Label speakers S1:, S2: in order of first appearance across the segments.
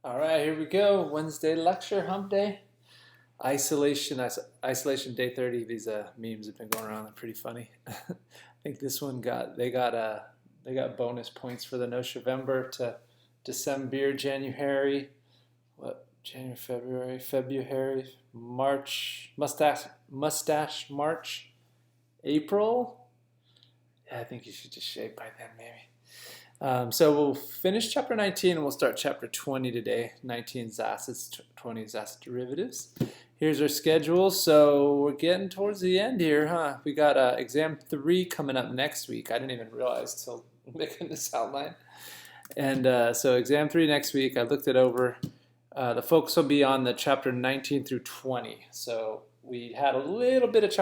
S1: All right, here we go. Wednesday lecture, hump day. Isolation day 30. These memes have been going around. They're pretty funny. I think this one they got bonus points for the November to December, January, February, March, mustache March, April. Yeah, I think you should just shave by then, maybe. So we'll finish chapter 19 and we'll start chapter 20 today. 19 is acids, 20 is acid derivatives. Here's our schedule. So we're getting towards the end here, huh? We got exam 3 coming up next week. I didn't even realize till making this outline. And so exam 3 next week, I looked it over. The focus will be on the chapter 19 through 20. So we had a little bit of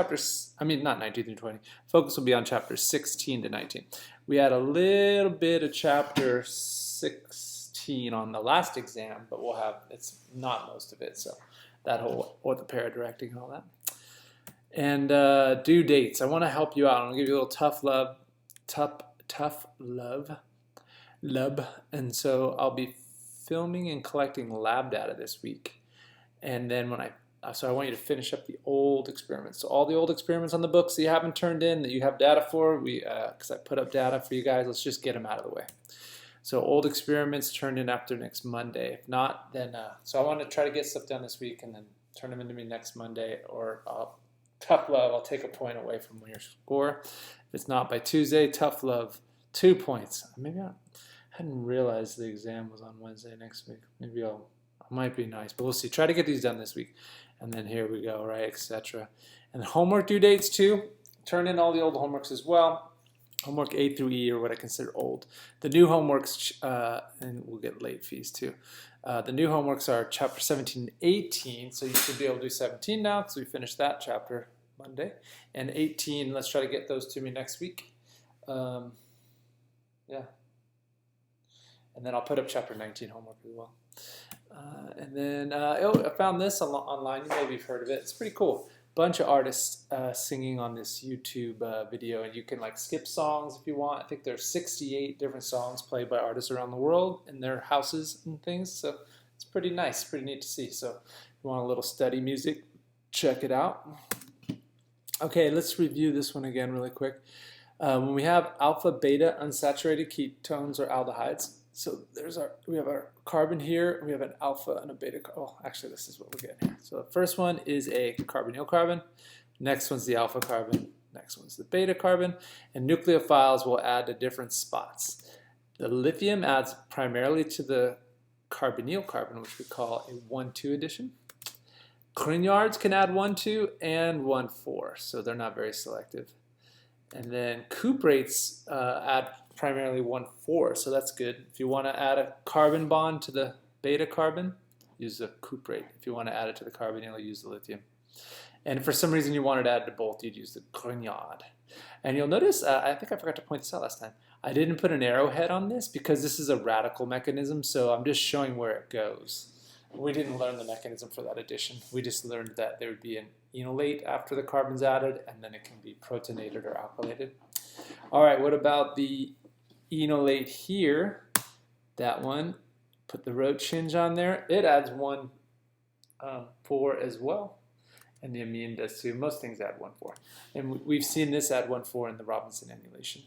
S1: not 19 through 20. Focus will be on chapters 16 to 19. We had a little bit of chapter 16 on the last exam, but it's not most of it. So that whole orthopara directing and all that. And due dates. I want to help you out. I'm going to give you a little tough love. And so I'll be filming and collecting lab data this week. And then I want you to finish up the old experiments. So all the old experiments on the books that you haven't turned in, that you have data for, because I put up data for you guys, let's just get them out of the way. So old experiments turned in after next Monday. If not, then, so I want to try to get stuff done this week and then turn them into me next Monday, or tough love, I'll take a point away from your score. If it's not by Tuesday, tough love, 2 points. Maybe I hadn't realized the exam was on Wednesday next week. Maybe I might be nice, but we'll see. Try to get these done this week. And then here we go, right, etc. And homework due dates too. Turn in all the old homeworks as well. Homework A through E are what I consider old. The new homeworks, and we'll get late fees too. The new homeworks are chapter 17 and 18, so you should be able to do 17 now because we finished that chapter Monday. And 18, let's try to get those to me next week. Yeah. And then I'll put up chapter 19 homework as well. And then, I found this online. You maybe have heard of it. It's pretty cool. Bunch of artists singing on this YouTube video, and you can like skip songs if you want. I think there's 68 different songs played by artists around the world in their houses and things. So it's pretty nice, pretty neat to see. So if you want a little study music, check it out. Okay, let's review this one again really quick. When we have alpha, beta, unsaturated ketones or aldehydes. So we have our carbon here, we have an alpha and a beta. Oh, actually, this is what we're getting here. So the first one is a carbonyl carbon. Next one's the alpha carbon. Next one's the beta carbon. And nucleophiles will add to different spots. The lithium adds primarily to the carbonyl carbon, which we call a 1,2 addition. Grignards can add 1,2 and 1,4, so they're not very selective. And then cuprates add primarily 1,4, so that's good. If you want to add a carbon bond to the beta carbon, use the cuprate. If you want to add it to the carbonyl, use the lithium. And if for some reason you wanted to add to both, you'd use the Grignard. And you'll notice, I think I forgot to point this out last time, I didn't put an arrowhead on this because this is a radical mechanism, so I'm just showing where it goes. We didn't learn the mechanism for that addition. We just learned that there would be an enolate after the carbon's added, and then it can be protonated or alkylated. All right, what about the enolate here? That one, put the road hinge on there. It adds 1,4 as well, and the amine does too. Most things add 1,4, and we've seen this add 1,4 in the Robinson annulation.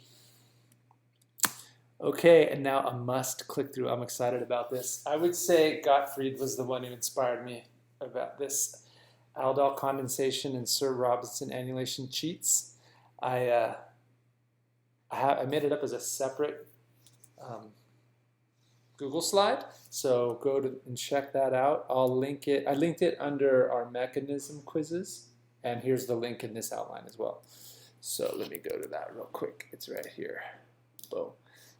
S1: Okay, and now a must click through. I'm excited about this. I would say Gottfried was the one who inspired me about this aldol condensation and Sir Robinson annulation cheats. I made it up as a separate Google slide, so go and check that out. I'll link it. I linked it under our mechanism quizzes, and here's the link in this outline as well. So let me go to that real quick. It's right here. Boom.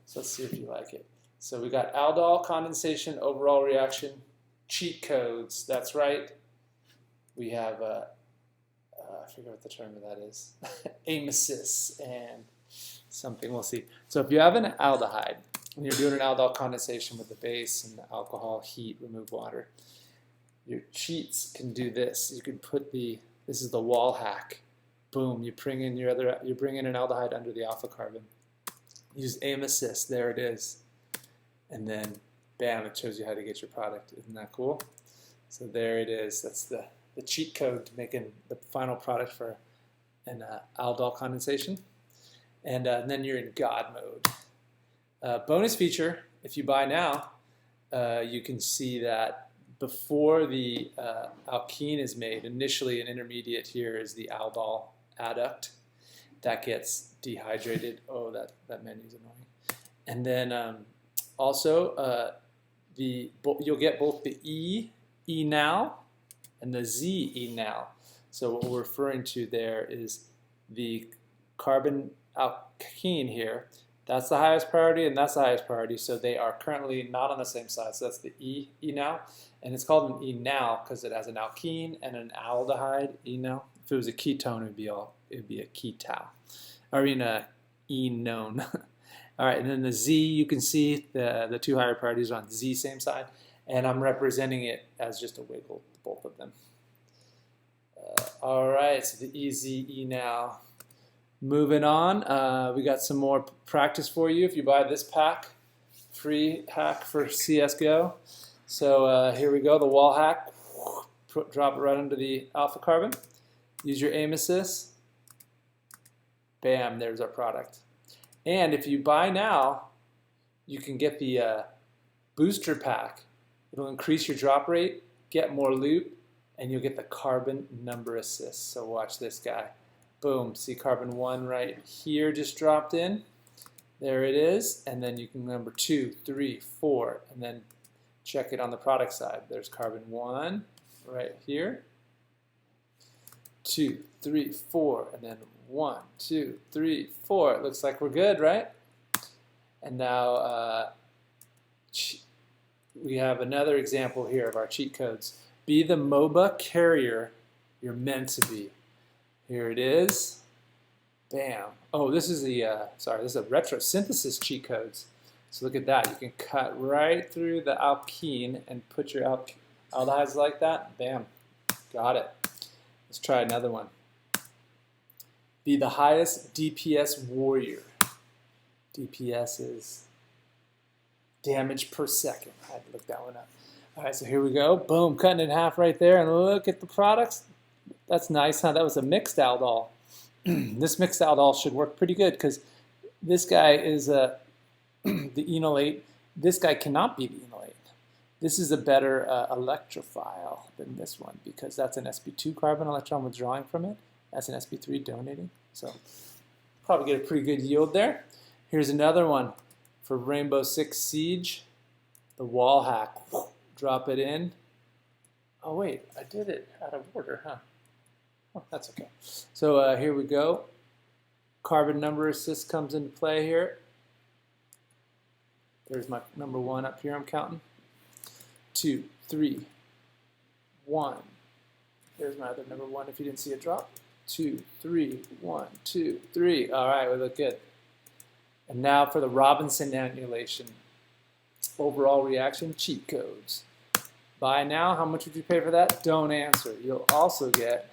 S1: So let's see if you like it. So we got aldol condensation, overall reaction, cheat codes. That's right. We have, I forget what the term of that is, amesis and something. We'll see. So if you have an aldehyde, and you're doing an aldol condensation with the base and the alcohol, heat, remove water, your cheats can do this. You can put this is the wall hack. Boom, you bring in you bring in an aldehyde under the alpha carbon. Use aim assist, there it is. And then bam, it shows you how to get your product. Isn't that cool? So there it is. That's the cheat code to making the final product for an aldol condensation. And then you're in God mode. Bonus feature, if you buy now, you can see that before the alkene is made, initially an intermediate here is the aldol adduct. That gets dehydrated. Oh, that menu's annoying. And then also you'll get both the enal and the Z enal. So what we're referring to there is the carbon alkene here. That's the highest priority and that's the highest priority. So they are currently not on the same side. So that's the enal. And it's called an enal because it has an alkene and an aldehyde enal. If it was a ketone, it would be a ketal. I mean a enone. All right, and then the Z, you can see the two higher priorities on Z same side. And I'm representing it as just a wiggle, both of them. All right, so the EZE now. Moving on, we got some more practice for you if you buy this pack, free hack for CSGO. So here we go, the wall hack. Drop it right under the alpha carbon. Use your aim assist. Bam, there's our product. And if you buy now, you can get the booster pack. It'll increase your drop rate, get more loot, and you'll get the carbon number assist. So watch this guy. Boom, see carbon 1 right here just dropped in. There it is. And then you can number 2, 3, 4, and then check it on the product side. There's carbon 1 right here. 2, 3, 4, and then 1, 2, 3, 4. It looks like we're good, right? And now we have another example here of our cheat codes. Be the MOBA carrier you're meant to be. Here it is. Bam. Oh, this is the, this is a retrosynthesis cheat codes. So look at that. You can cut right through the alkene and put your aldehydes like that. Bam. Got it. Let's try another one. Be the highest DPS warrior. DPS is damage per second. I had to look that one up. All right, so here we go. Boom, cutting it in half right there. And look at the products. That's nice, huh? That was a mixed aldol. This mixed aldol should work pretty good because this guy is the enolate. This guy cannot be the enolate. This is a better electrophile than this one because that's an sp2 carbon electron withdrawing from it. That's an sp3 donating. So probably get a pretty good yield there. Here's another one for Rainbow Six Siege. The wall hack. Drop it in. Oh wait, I did it out of order, huh? Oh, that's okay. So here we go. Carbon number assist comes into play here. There's my number 1 up here I'm counting. 2, 3, 1. There's my other number 1 if you didn't see it drop. 2, 3, 1, 2, 3. All right, we look good. And now for the Robinson annulation. Overall reaction cheat codes. Buy now, how much would you pay for that? Don't answer. You'll also get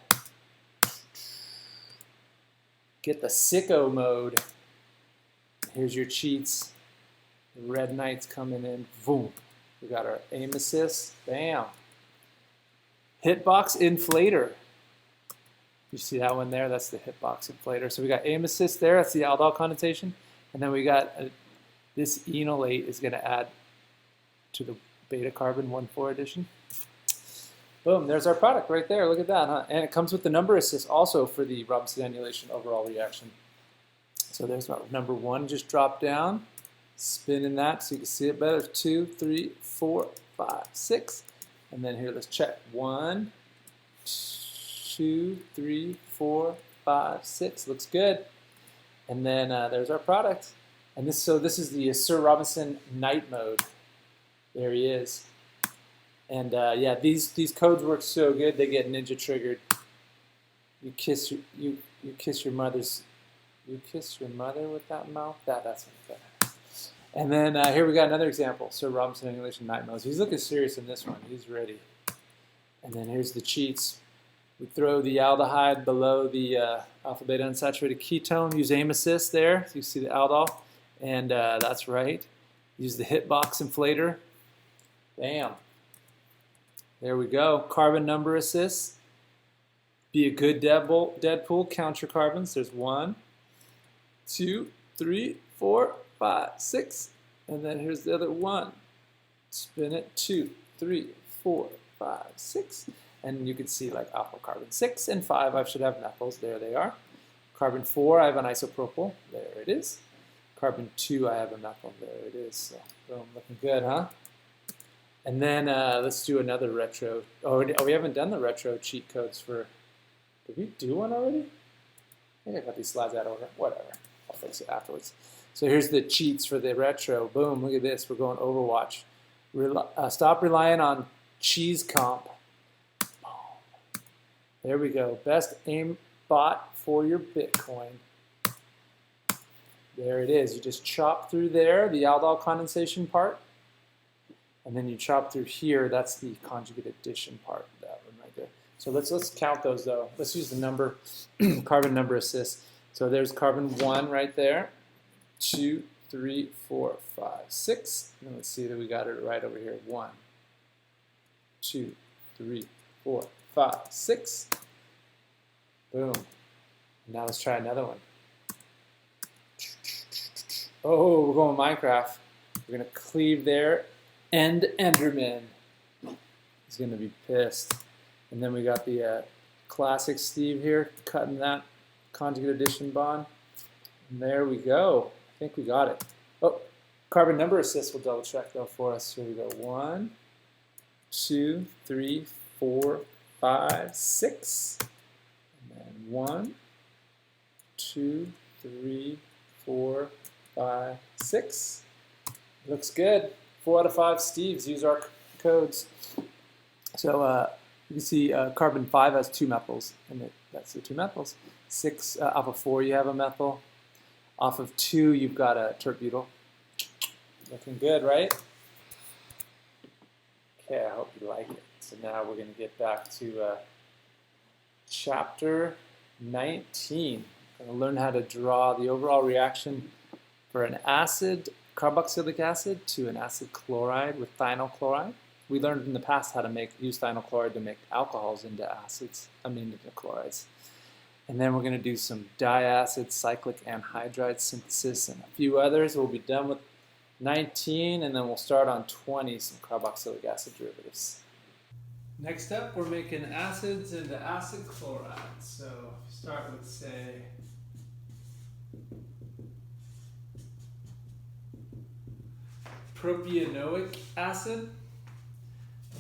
S1: the sicko mode. Here's your cheats. The red knights coming in. Boom. We got our aim assist. Bam. Hitbox inflator. You see that one there? That's the hitbox inflator. So we got aim assist there. That's the aldol condensation. And then we got this enolate is going to add to the beta carbon 1,4 addition. Boom, there's our product right there. Look at that, huh? And it comes with the number assist also for the Robinson annulation overall reaction. So there's our number 1 just dropped down. Spinning that so you can see it better. 2, 3, 4, 5, 6. And then here, let's check. 1, 2, 3, 4, 5, 6. Looks good. And then there's our product. And this is the Sir Robinson night mode. There he is. And yeah, these codes work so good they get ninja triggered. You kiss your mother with that mouth. That's better. And then here we got another example. Sir Robinson annulation night mode. He's looking serious in this one. He's ready. And then here's the cheats. We throw the aldehyde below the alpha beta unsaturated ketone. Use aim assist there. So you see the aldol. And that's right. Use the hitbox inflator. Bam. There we go. Carbon number assist. Be a good Deadpool. Count your carbons. There's 1, 2, 3, 4, 5, 6. And then here's the other 1. Spin it. 2, 3, 4, 5, 6. And you can see like alpha carbon 6 and 5. I should have methyls. There they are. Carbon 4, I have an isopropyl. There it is. Carbon 2, I have a methyl. There it is. So, boom, looking good, huh? And then let's do another retro. Oh, we haven't done the retro cheat codes for. Did we do one already? I think I got these slides out of order. Whatever. I'll fix it afterwards. So here's the cheats for the retro. Boom, look at this. We're going Overwatch. Stop relying on cheese comp. Boom. There we go. Best aim bot for your Bitcoin. There it is. You just chop through there, the aldol condensation part. And then you chop through here. That's the conjugate addition part. That one right there. So let's count those though. Let's use the number, carbon number assist. So there's carbon 1 right there. 2, 3, 4, 5, 6. And let's see that we got it right over here. 1, 2, 3, 4, 5, 6. Boom. Now let's try another one. Oh, we're going Minecraft. We're going to cleave there. And Enderman. He's going to be pissed. And then we got the classic Steve here, cutting that conjugate addition bond. And there we go. I think we got it. Oh, carbon number assist will double check though for us. Here we go. 1, 2, 3, 4, 5, 6. And then 1, 2, 3, 4, 5, 6. Looks good. 4 out of 5 Steves use our codes. So you can see carbon 5 has 2 methyls, and that's the 2 methyls. 6 alpha 4, you have a methyl. Off of 2, you've got a tert-butyl. Looking good, right? Okay, I hope you like it. So now we're going to get back to chapter 19. We're going to learn how to draw the overall reaction for an acid carboxylic acid to an acid chloride with thionyl chloride. We learned in the past how to use thionyl chloride to make alcohols into acids, into chlorides. And then we're going to do some diacid cyclic anhydride synthesis and a few others. We'll be done with 19, and then we'll start on 20, some carboxylic acid derivatives. Next up, we're making acids into acid chloride. So if you start with, say, propionic acid,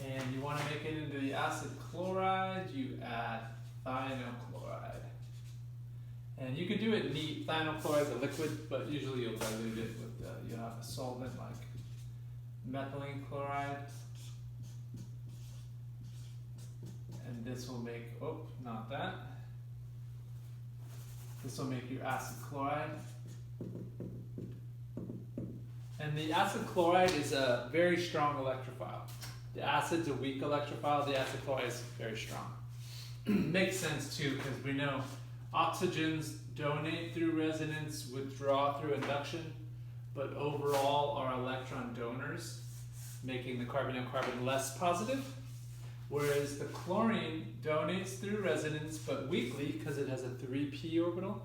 S1: and you want to make it into the acid chloride, you add thionyl chloride. And you could do it neat. Thionyl chloride is a liquid, but usually you'll dilute it with you'll have a solvent like methylene chloride. And this will make, oh, not that. This will make your acid chloride. And the acid chloride is a very strong electrophile. The acid's a weak electrophile. The acid chloride is very strong. Makes sense too, because we know oxygens donate through resonance, withdraw through induction, but overall are electron donors, making the carbonyl-carbon less positive. Whereas the chlorine donates through resonance, but weakly because it has a 3p orbital,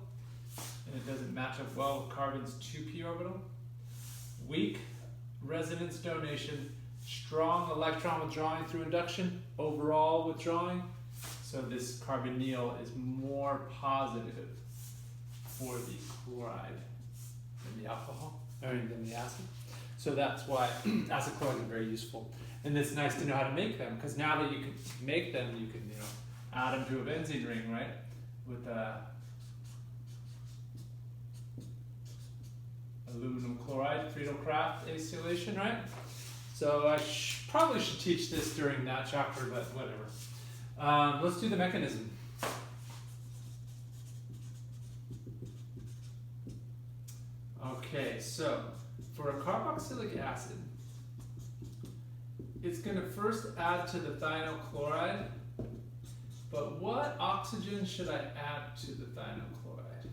S1: and it doesn't match up well with carbon's 2p orbital. Weak resonance donation, strong electron withdrawing through induction, overall withdrawing. So this carbonyl is more positive for the chloride than the alcohol, or than the acid. So that's why acid chlorides are very useful. And it's nice to know how to make them, because now that you can make them, you can add them to a benzene ring, right? With aluminum chloride, Friedel-Crafts acylation, right? So I probably should teach this during that chapter, but whatever. Let's do the mechanism. Okay, so for a carboxylic acid, it's going to first add to the thionyl chloride, but what oxygen should I add to the thionyl chloride?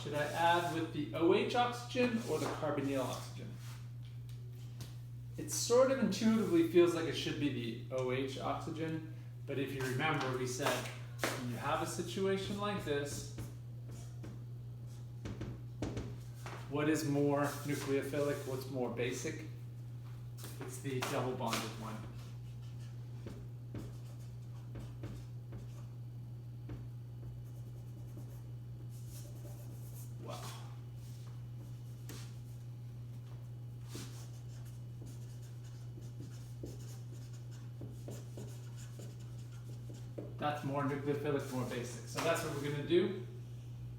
S1: Should I add with the OH oxygen or the carbonyl oxygen? it sort of intuitively feels like it should be the OH oxygen, but if you remember, we said when you have a situation like this, what is more nucleophilic? What's more basic? It's the double bonded one. Wow. That's more nucleophilic, more basic. So that's what we're going to do.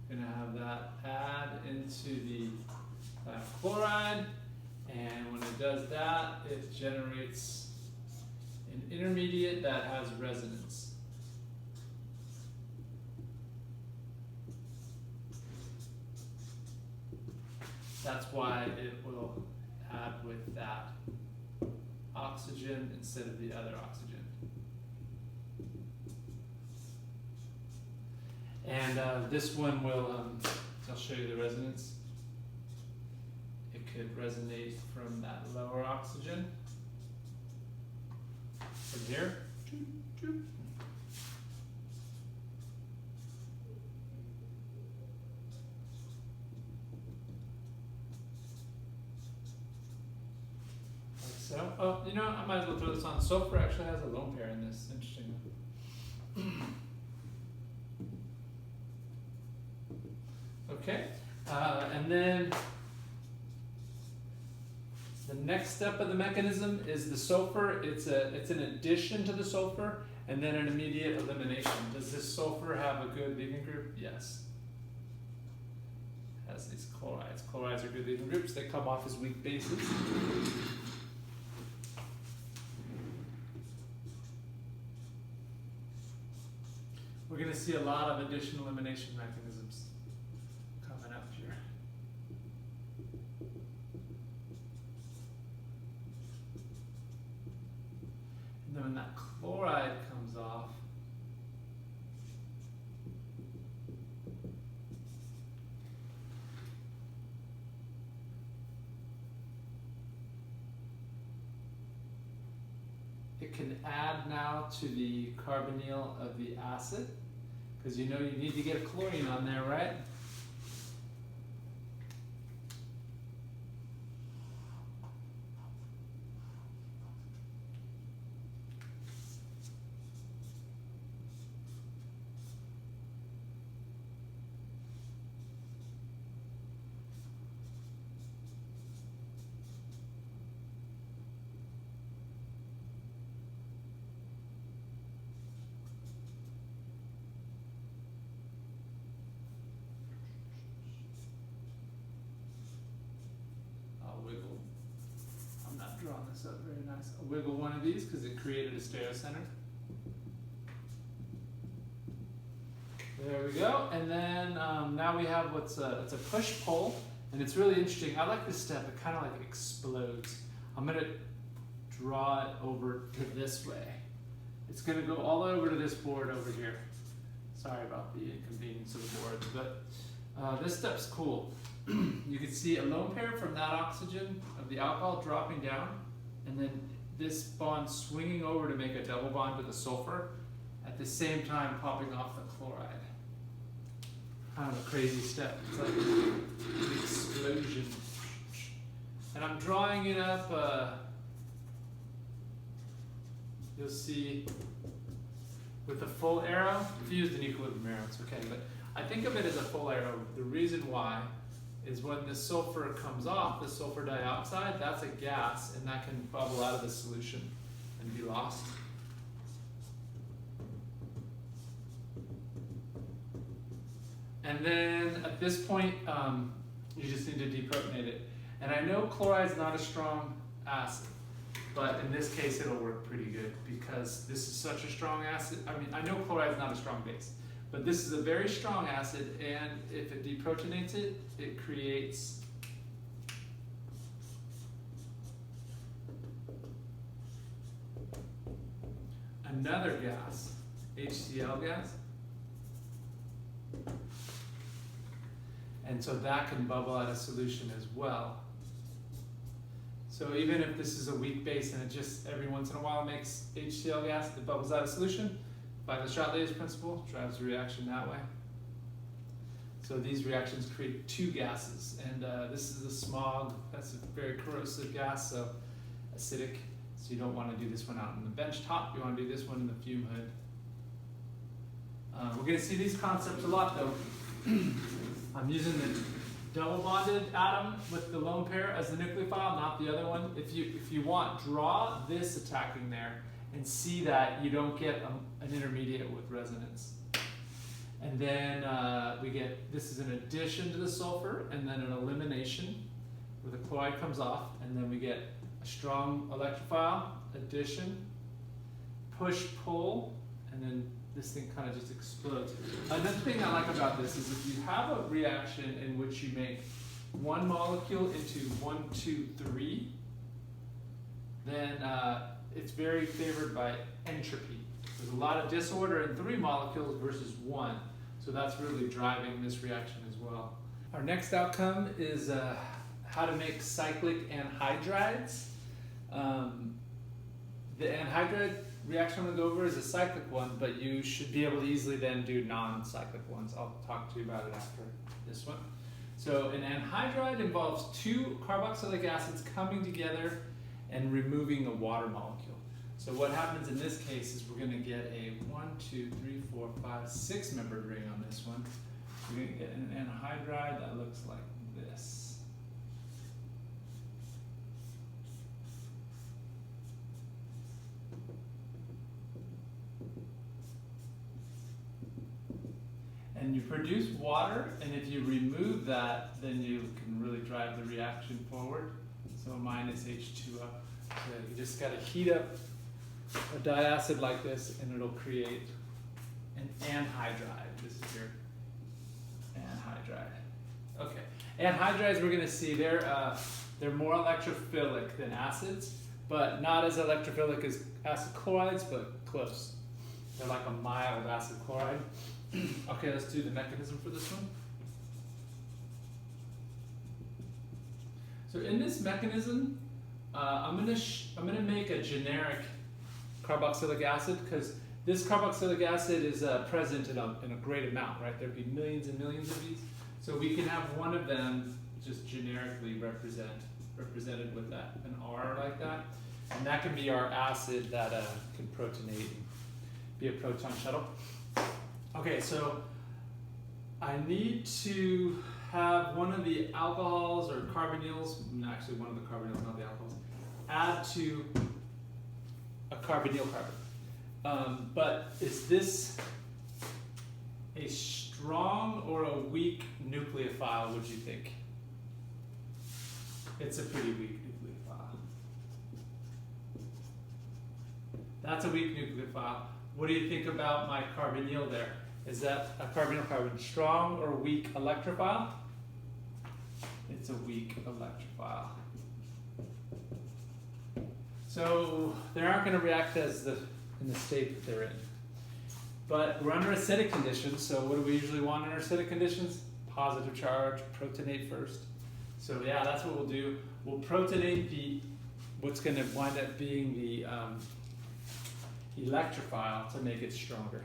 S1: We're going to have that add into the chloride, and when it does that, it generates an intermediate that has resonance. That's why it will add with that oxygen instead of the other oxygen. And this one will, I'll show you the resonance. It could resonate from that lower oxygen, from here. Like so. Oh, you know, I might as well throw this on. Sulfur actually has a lone pair in this. Interesting. Okay, and then the next step of the mechanism is the sulfur. It's an addition to the sulfur, and then an immediate elimination. Does this sulfur have a good leaving group? Yes. It has these chlorides. Chlorides are good leaving groups. They come off as weak bases. We're going to see a lot of additional elimination mechanisms coming up here. And then when that chloride comes off, it can add now to the carbonyl of the acid, because you know you need to get a chlorine on there, right? Wiggle. I'm not drawing this up very nice. I'll wiggle one of these because it created a stereocenter. There we go. And then now we have it's a push-pull, and it's really interesting. I like this step. It kind of like explodes. I'm going to draw it over to this way. It's going to go all over to this board over here. Sorry about the inconvenience of the boards, but this step's cool. You can see a lone pair from that oxygen of the alcohol dropping down, and then this bond swinging over to make a double bond with the sulfur, at the same time popping off the chloride. Kind of a crazy step. It's like an explosion. And I'm drawing it up, you'll see, with a full arrow. If you use an equilibrium arrow, it's okay, but I think of it as a full arrow. The reason why is when the sulfur comes off, the sulfur dioxide, that's a gas, and that can bubble out of the solution and be lost. And then at this point, you just need to deprotonate it. And I know chloride's not a strong acid, but in this case it'll work pretty good because this is such a strong acid. I mean, I know chloride's not a strong base, but this is a very strong acid, and if it deprotonates it, it creates another gas, HCl gas. And so that can bubble out of solution as well. So So even if this is a weak base and it just every once in a while makes HCl gas that bubbles out of solution, by the Chloride principle, drives the reaction that way. So these reactions create two gases, and this is the smog. That's a very corrosive gas, so acidic. So you don't want to do this one out on the bench top. You want to do this one in the fume hood. We're going to see these concepts a lot, though. I'm using the double bonded atom with the lone pair as the nucleophile, not the other one. If you want, draw this attacking there and see that you don't get an intermediate with resonance. And then we get, this is an addition to the sulfur, and then an elimination where the chloride comes off, and then we get a strong electrophile, addition, push-pull, and then this thing kind of just explodes. Another thing I like about this is if you have a reaction in which you make one molecule into 1, 2, 3, then it's very favored by entropy. There's a lot of disorder in 3 molecules versus 1. So that's really driving this reaction as well. Our next outcome is how to make cyclic anhydrides. The anhydride reaction I'm going to go over is a cyclic one, but you should be able to easily then do non-cyclic ones. I'll talk to you about it after this one. So an anhydride involves 2 carboxylic acids coming together and removing a water molecule. So what happens in this case is we're going to get a 1, 2, 3, 4, 5, 6 membered ring on this one. We're going to get an anhydride that looks like this. And you produce water, and if you remove that, then you can really drive the reaction forward. So minus H2O. So you just got to heat up a diacid like this, and it'll create an anhydride. This is your anhydride. Okay, anhydrides we're going to see they're more electrophilic than acids, but not as electrophilic as acid chlorides, but close. They're like a mild acid chloride. Okay, let's do the mechanism for this one. So in this mechanism, I'm gonna make a generic carboxylic acid because this carboxylic acid is present in a great amount, right? There'd be millions and millions of these. So we can have one of them just generically represented with an R like that. And that can be our acid that can protonate and be a proton shuttle. Okay, so I need to have one of the alcohols or carbonyls, actually one of the carbonyls, not the alcohols, add to a carbonyl carbon. But is this a strong or a weak nucleophile, would you think? It's a pretty weak nucleophile. That's a weak nucleophile. What do you think about my carbonyl there? Is that a carbonyl carbon strong or weak electrophile? It's a weak electrophile. So they aren't going to react as in the state that they're in. But we're under acidic conditions, so what do we usually want in our acidic conditions? Positive charge, protonate first. So yeah, that's what we'll do. We'll protonate what's going to wind up being the electrophile to make it stronger.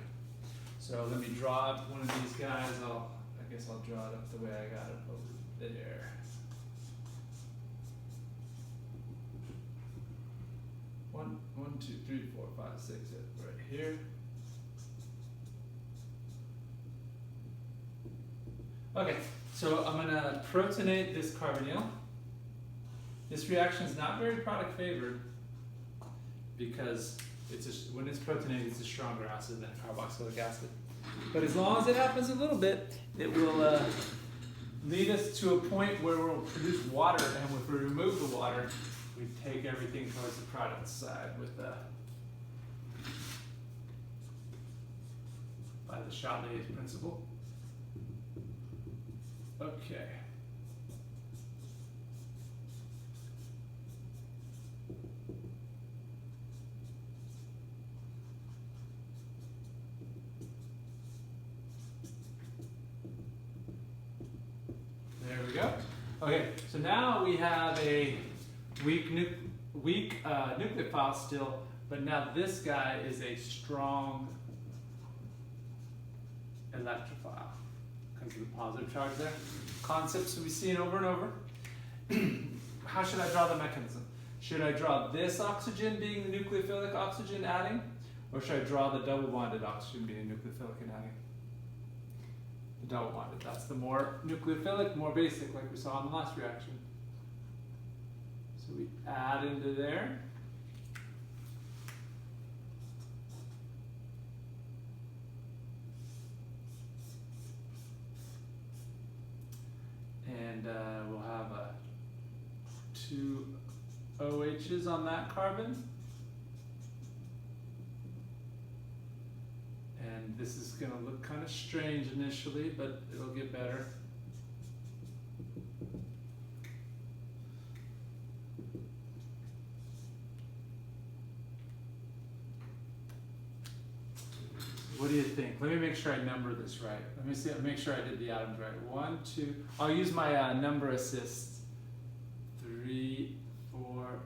S1: So let me draw up one of these guys. I guess I'll draw it up the way I got it over there. One, 2, 3, 4, 5, 6, right here. Okay, so I'm gonna protonate this carbonyl. This reaction is not very product favored because when it's protonated, it's a stronger acid than carboxylic acid. But as long as it happens a little bit, it will lead us to a point where we'll produce water, and if we remove the water, we take everything towards the product side with by the Chloride principle. Okay. There we go. Okay, so now we have a weak nucleophile still, but now this guy is a strong electrophile because of the positive charge there. Concepts we've seen over and over. How should I draw the mechanism? Should I draw this oxygen being the nucleophilic oxygen adding, or should I draw the double bonded oxygen being nucleophilic and adding? The double bonded, that's the more nucleophilic, more basic, like we saw in the last reaction. So we add into there. And we'll have 2 OHs on that carbon. And this is going to look kind of strange initially, but it'll get better. What do you think? Let me make sure I number this right. Let me see. Make sure I did the atoms right. 1, 2. I'll use my number assist. 3, 4,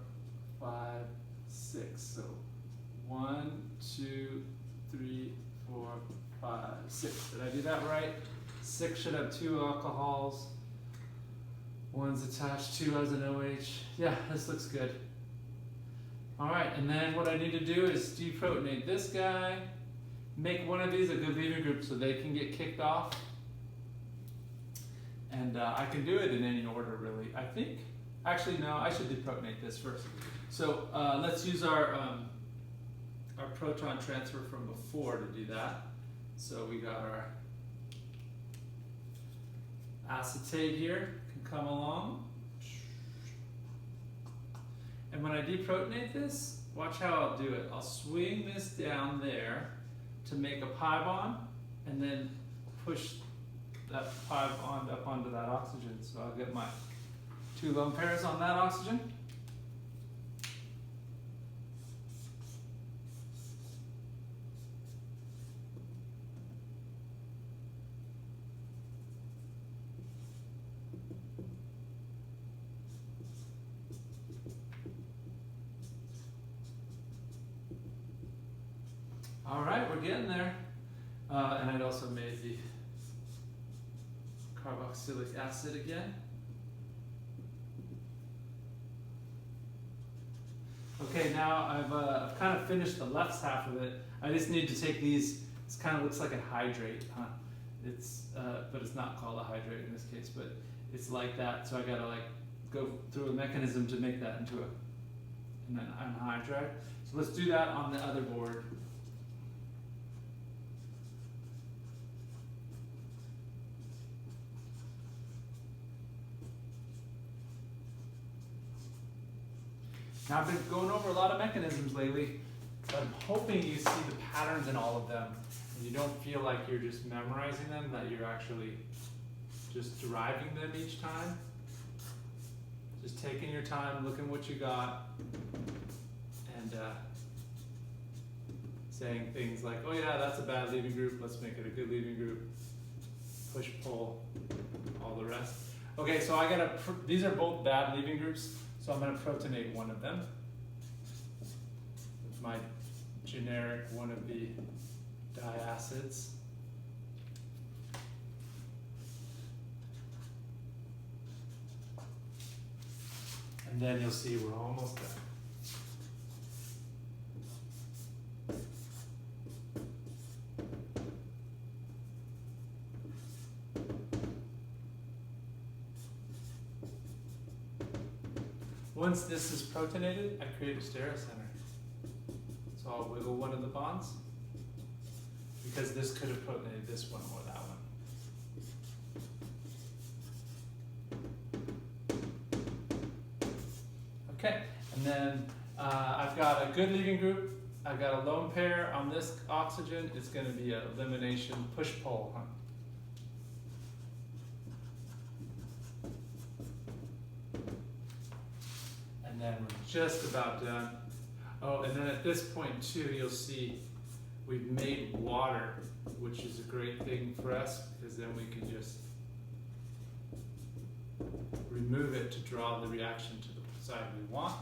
S1: 5, 6. So 1, 2, 3, 4, 5, 6. Did I do that right? 6 should have 2 alcohols. 1's attached, 2 has an OH. Yeah, this looks good. All right, and then what I need to do is deprotonate this guy. Make one of these a good leaving group so they can get kicked off. And I can do it in any order, really. I think, actually, no, I should deprotonate this first. So let's use our proton transfer from before to do that. So we got our acetate here, can come along. And when I deprotonate this, watch how I'll do it. I'll swing this down there to make a pi bond, and then push that pi bond up onto that oxygen. So I'll get my 2 lone pairs on that oxygen. All right, we're getting there. And I'd also made the carboxylic acid again. Okay, now I've kind of finished the left half of it. I just need to take these. It kind of looks like a hydrate, huh? It's but it's not called a hydrate in this case, but it's like that. So I gotta like go through a mechanism to make that into an anhydride. So let's do that on the other board. Now I've been going over a lot of mechanisms lately, but I'm hoping you see the patterns in all of them, and you don't feel like you're just memorizing them, that you're actually just deriving them each time. Just taking your time, looking what you got, and saying things like, oh yeah, that's a bad leaving group, let's make it a good leaving group. Push, pull, all the rest. Okay, so these are both bad leaving groups. So I'm going to protonate one of them with my generic one of the diacids. And then you'll see we're almost done. Once this is protonated, I create a stereocenter. So I'll wiggle one of the bonds, because this could have protonated this one or that one. Okay, and then I've got a good leaving group. I've got a lone pair on this oxygen. It's going to be an elimination push-pull. Huh? And then we're just about done. Oh, and then at this point too, you'll see we've made water, which is a great thing for us, because then we can just remove it to draw the reaction to the side we want.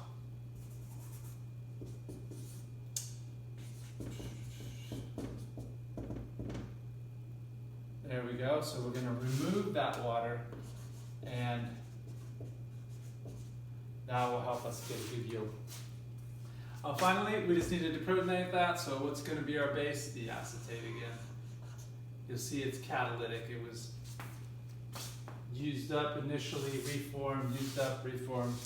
S1: There we go. So we're going to remove that water, and that will help us get a good yield. Finally, we just needed to deprotonate that. So what's going to be our base? The acetate again. You'll see it's catalytic. It was used up initially, reformed, used up, reformed.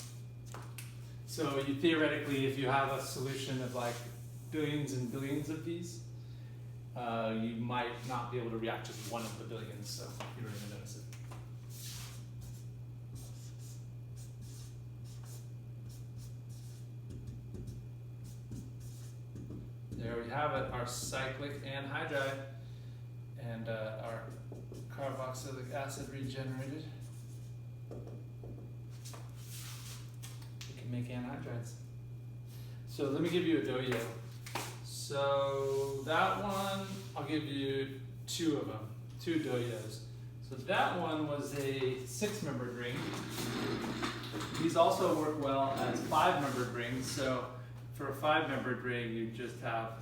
S1: So you theoretically, if you have a solution of like billions and billions of these, you might not be able to react just one of the billions, so you don't even notice it. There we have it, our cyclic anhydride and our carboxylic acid regenerated. We can make anhydrides. So let me give you a doyo. So that one, I'll give you two of them, two doyos. So that one was a 6-membered ring. These also work well as 5-membered rings. So for a 5-membered ring, you just have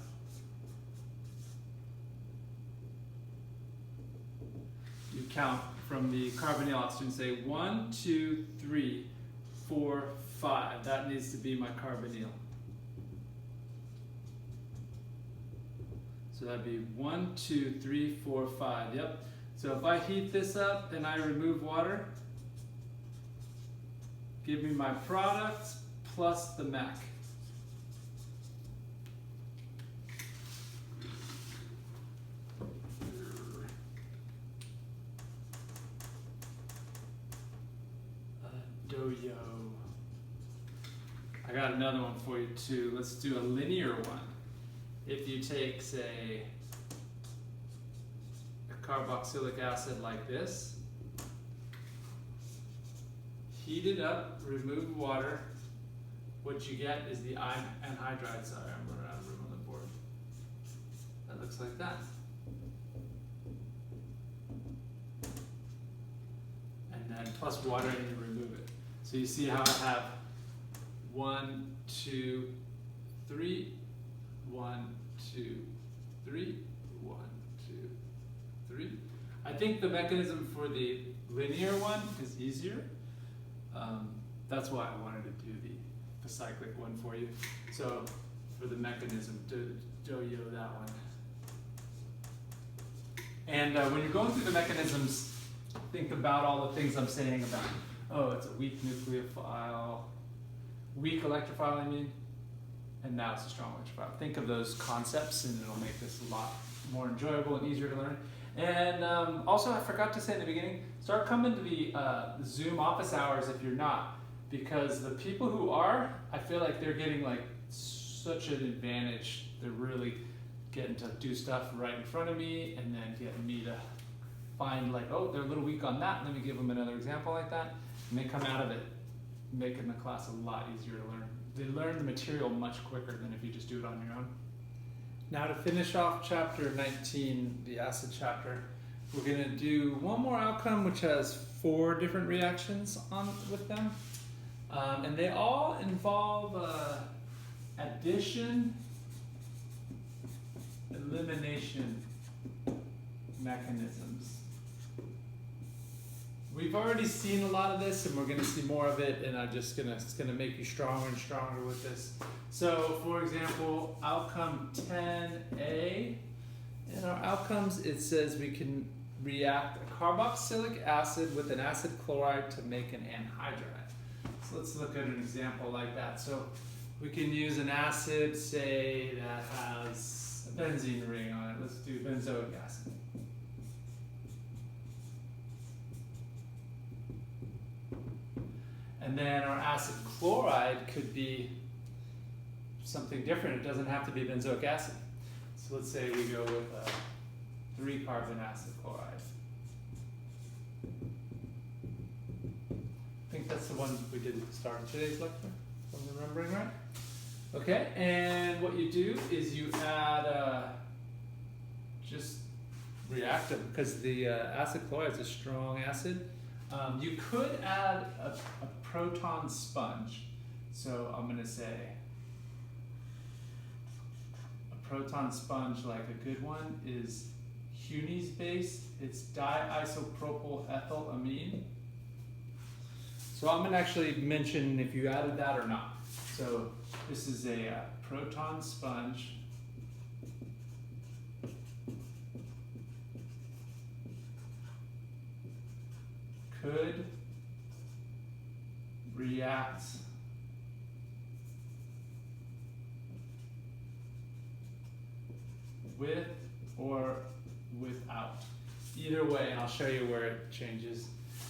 S1: you count from the carbonyl oxygen, say 1, 2, 3, 4, 5. That needs to be my carbonyl. So that'd be 1, 2, 3, 4, 5. Yep. So if I heat this up and I remove water, give me my products plus the mech. Doyo. I got another one for you too. Let's do a linear one. If you take, say, a carboxylic acid like this, heat it up, remove water, what you get is the anhydride. Sorry, I'm running out of room on the board. That looks like that. And then plus water and you remove it. So you see how I have 1, 2, 3, 1, 2, 3, 1, 2, 3. I think the mechanism for the linear one is easier. That's why I wanted to do the cyclic one for you. So for the mechanism, doyo that one. And when you're going through the mechanisms, think about all the things I'm saying about, oh, it's a weak nucleophile, weak electrophile, I mean, and now it's a strong electrophile. Think of those concepts and it'll make this a lot more enjoyable and easier to learn. And also, I forgot to say in the beginning, start coming to the Zoom office hours if you're not, because the people who are, I feel like they're getting like such an advantage. They're really getting to do stuff right in front of me and then getting me to find like, oh, they're a little weak on that. Let me give them another example like that. And they come out of it making the class a lot easier to learn. They learn the material much quicker than if you just do it on your own. Now to finish off chapter 19, the acid chapter, we're going to do one more outcome which has 4 different reactions with them. And they all involve addition, elimination mechanisms. We've already seen a lot of this and we're going to see more of it, and it's going to make you stronger and stronger with this. So for example, outcome 10A, in our outcomes it says we can react a carboxylic acid with an acid chloride to make an anhydride. So let's look at an example like that. So we can use an acid, say, that has a benzene ring on it. Let's do benzoic acid. And then our acid chloride could be something different. It doesn't have to be benzoic acid. So let's say we go with a 3-carbon acid chloride. I think that's the one we did at the start of today's lecture, if I'm remembering right. Okay, and what you do is you add, just react them, because the acid chloride is a strong acid. You could add a proton sponge. So I'm going to say a proton sponge, like a good one, is Hunes based. It's diisopropyl ethylamine. So I'm going to actually mention if you added that or not. So this is a proton sponge. Could react with or without. Either way, and I'll show you where it changes.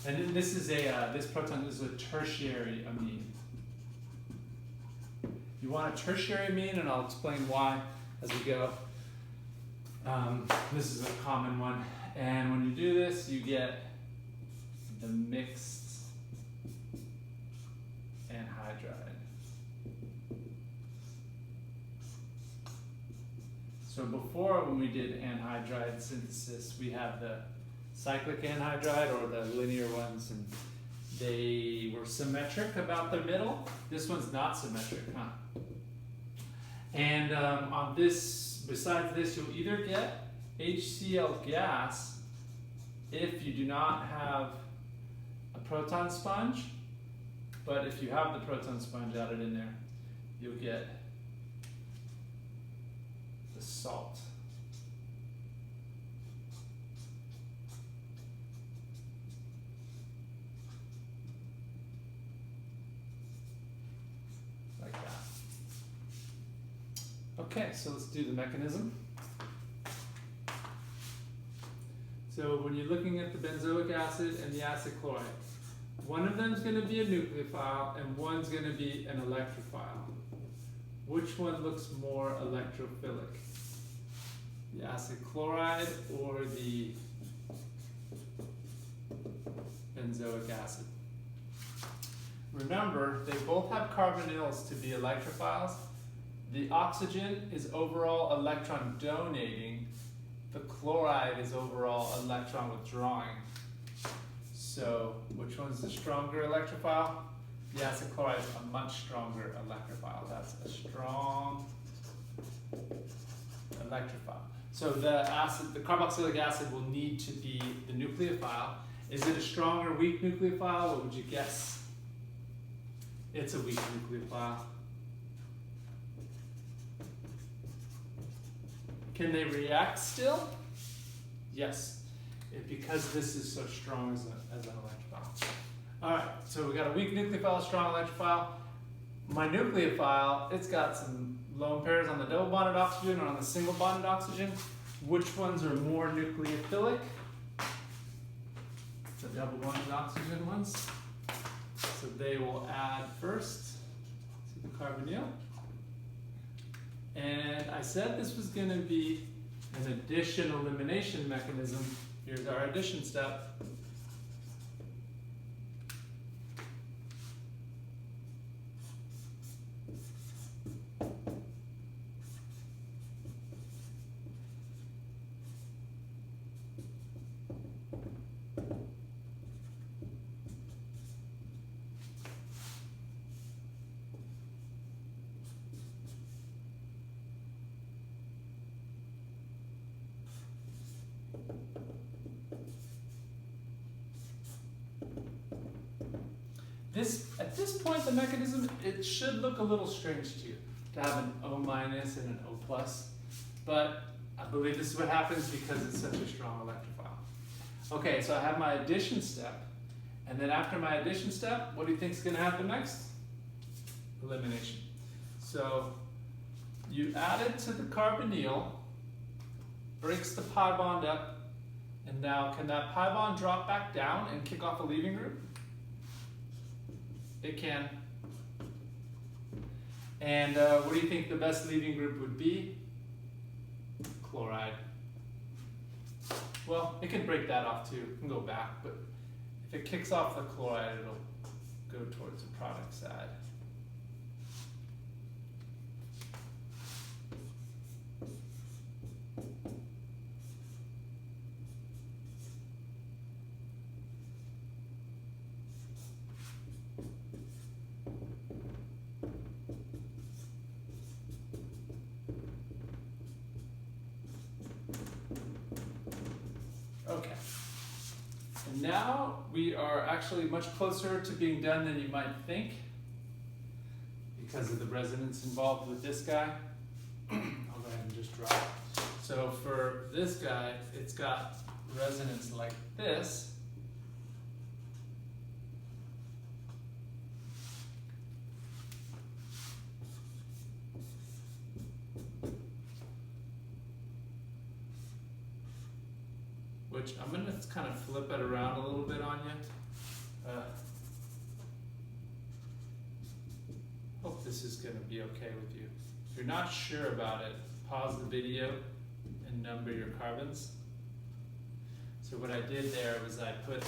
S1: And then this is this proton is a tertiary amine. You want a tertiary amine, and I'll explain why as we go. This is a common one, and when you do this, you get the mixed anhydride. So before, when we did anhydride synthesis, we have the cyclic anhydride or the linear ones, and they were symmetric about the middle. This one's not symmetric, huh? And on this, besides this, you'll either get HCl gas if you do not have a proton sponge, but if you have the proton sponge added in there, you'll get the salt. Like that. Okay, so let's do the mechanism. So when you're looking at the benzoic acid and the acid chloride, one of them is going to be a nucleophile and one's going to be an electrophile. Which one looks more electrophilic? The acid chloride or the benzoic acid? Remember, they both have carbonyls to be electrophiles. The oxygen is overall electron donating. The chloride is overall electron withdrawing. So which one's the stronger electrophile? The acid chloride is a much stronger electrophile. That's a strong electrophile. So the carboxylic acid will need to be the nucleophile. Is it a strong or weak nucleophile? What would you guess? It's a weak nucleophile. Can they react still? Yes, because this is so strong as an electrophile. All right, so we got a weak nucleophile, a strong electrophile. My nucleophile, it's got some lone pairs on the double bonded oxygen or on the single bonded oxygen. Which ones are more nucleophilic? The double bonded oxygen ones. So they will add first to the carbonyl. And I said this was going to be an addition elimination mechanism. Here's our addition step. At this point, the mechanism, it should look a little strange to you to have an O- and an O+, but I believe this is what happens because it's such a strong electrophile. Okay, so I have my addition step, and then after my addition step, what do you think is going to happen next? Elimination. So you add it to the carbonyl, breaks the pi bond up, and now can that pi bond drop back down and kick off a leaving group? It can. And what do you think the best leaving group would be? Chloride. Well, it can break that off too. It can go back, but if it kicks off the chloride, it'll go towards the product side. now we are actually much closer to being done than you might think because of the resonance involved with this guy. I'll go ahead and just draw it. So for this guy, it's got resonance like this. Which I'm going to kind of flip it around a little bit on you. Hope this is going to be okay with you. If you're not sure about it, pause the video and number your carbons. So what I did there was I put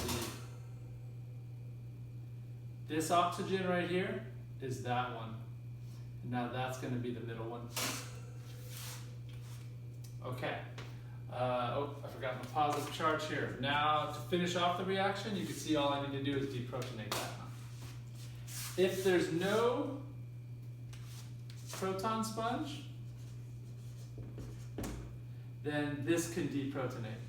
S1: this oxygen right here is that one. And now that's going to be the middle one. Okay. Oh, I forgot my positive charge here. Now, to finish off the reaction, you can see all I need to do is deprotonate that. If there's no proton sponge, then this can deprotonate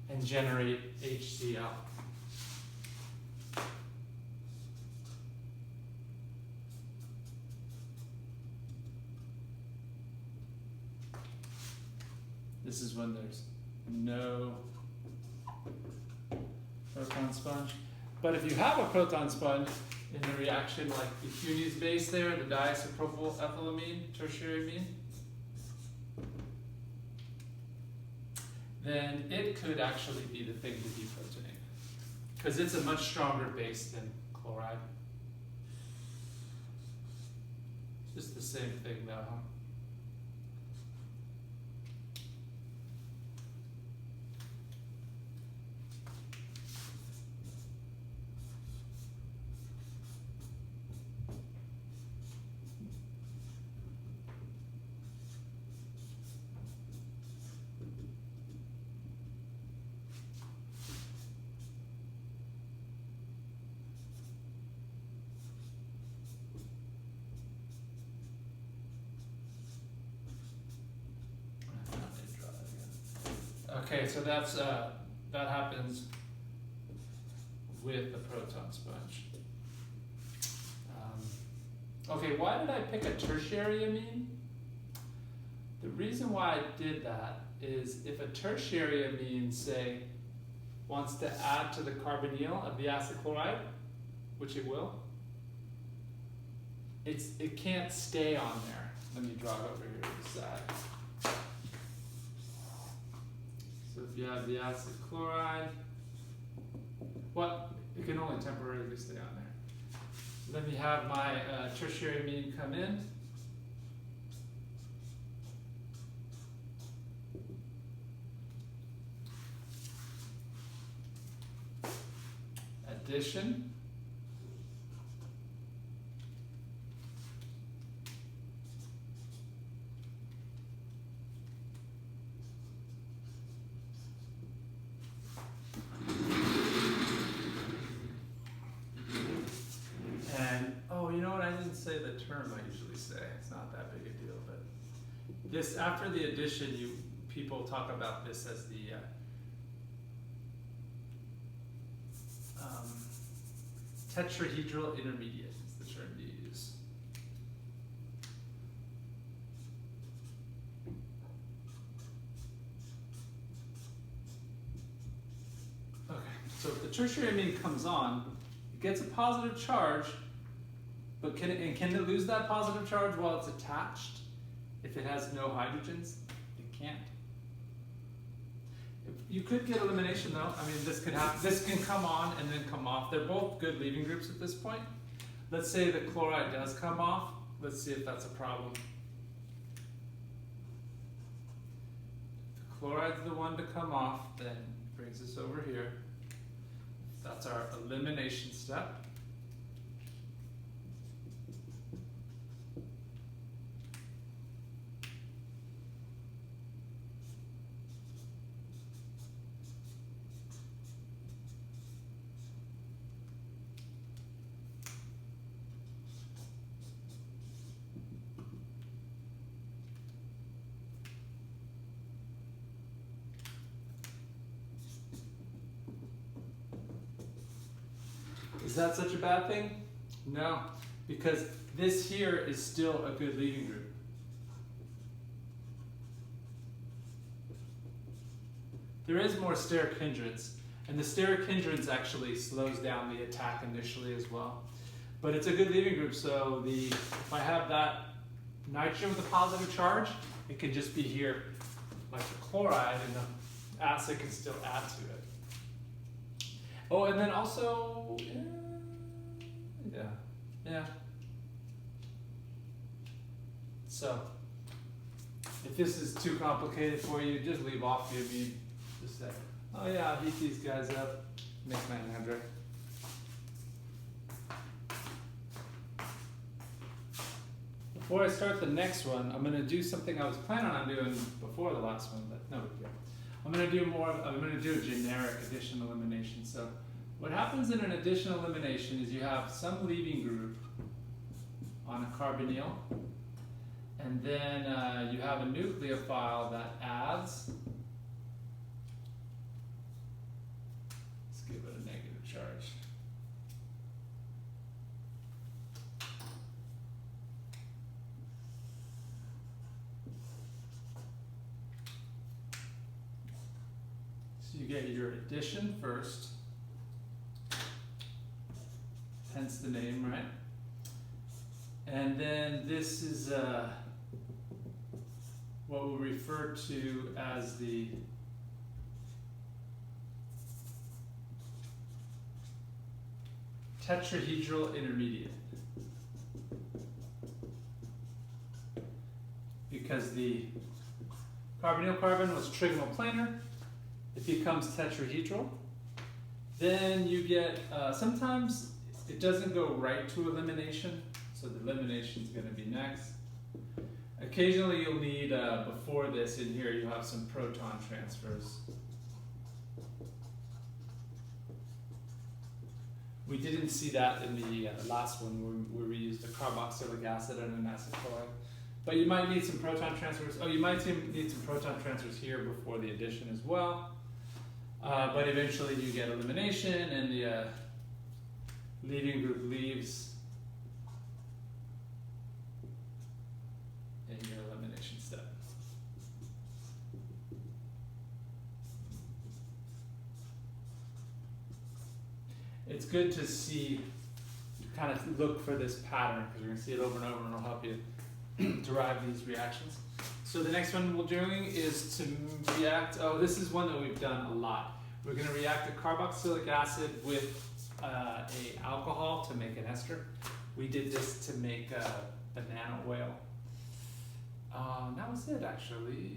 S1: and generate HCl. This is when there's no proton sponge. But if you have a proton sponge in the reaction, like the Cuny's base there, the diisopropyl ethylamine, tertiary amine, then it could actually be the thing to deprotonate, because it's a much stronger base than chloride. Just the same thing though, huh? Okay, so that's that happens with the proton sponge. Okay, why did I pick a tertiary amine? The reason why I did that is if a tertiary amine, say, wants to add to the carbonyl of the acid chloride, which it will, it can't stay on there. Let me draw it over here to the side. So if you have the acid chloride, it can only temporarily stay on there. Let me have my tertiary amine come in. Addition. Say the term I usually say. It's not that big a deal, but this, after the addition, people talk about this as the tetrahedral intermediate is the term you use. Okay, so if the tertiary amine comes on, it gets a positive charge. But can it lose that positive charge while it's attached if it has no hydrogens? It can't. You could get elimination though. I mean, this could happen. This can come on and then come off. They're both good leaving groups at this point. Let's say the chloride does come off. Let's see if that's a problem. If the chloride's the one to come off, then it brings us over here. That's our elimination step. Is that such a bad thing? No, because this here is still a good leaving group. There is more steric hindrance, and the steric hindrance actually slows down the attack initially as well. But it's a good leaving group, so if I have that nitrogen with a positive charge, it can just be here like the chloride, and the acid can still add to it. Oh, and then also, yeah. So, if this is too complicated for you, just leave off the amine. Just say, oh yeah, I'll heat these guys up, make my anhydride. Before I start the next one, I'm going to do something I was planning on doing before the last one, but no big deal. I'm going to do a generic addition elimination. So what happens in an addition elimination is you have some leaving group on a carbonyl, and then you have a nucleophile that adds, let's give it a negative charge. So you get your addition first, hence the name, right? And then this is what we'll refer to as the tetrahedral intermediate. Because the carbonyl carbon was trigonal planar, it becomes tetrahedral. Then you get, sometimes it doesn't go right to elimination, so the elimination is going to be next. Occasionally you'll need, before this in here, you have some proton transfers. We didn't see that in the last one where we used a carboxylic acid and an acid chloride. But you might need some proton transfers. Oh, you might need some proton transfers here before the addition as well. But eventually you get elimination, and the leaving group leaves in your elimination step. It's good to see, kind of look for this pattern, because you're going to see it over and over, and it'll help you derive these reactions. So the next one we're doing is to react, this is one that we've done a lot. We're going to react a carboxylic acid with a alcohol to make an ester. We did this to make banana oil. That was it, actually.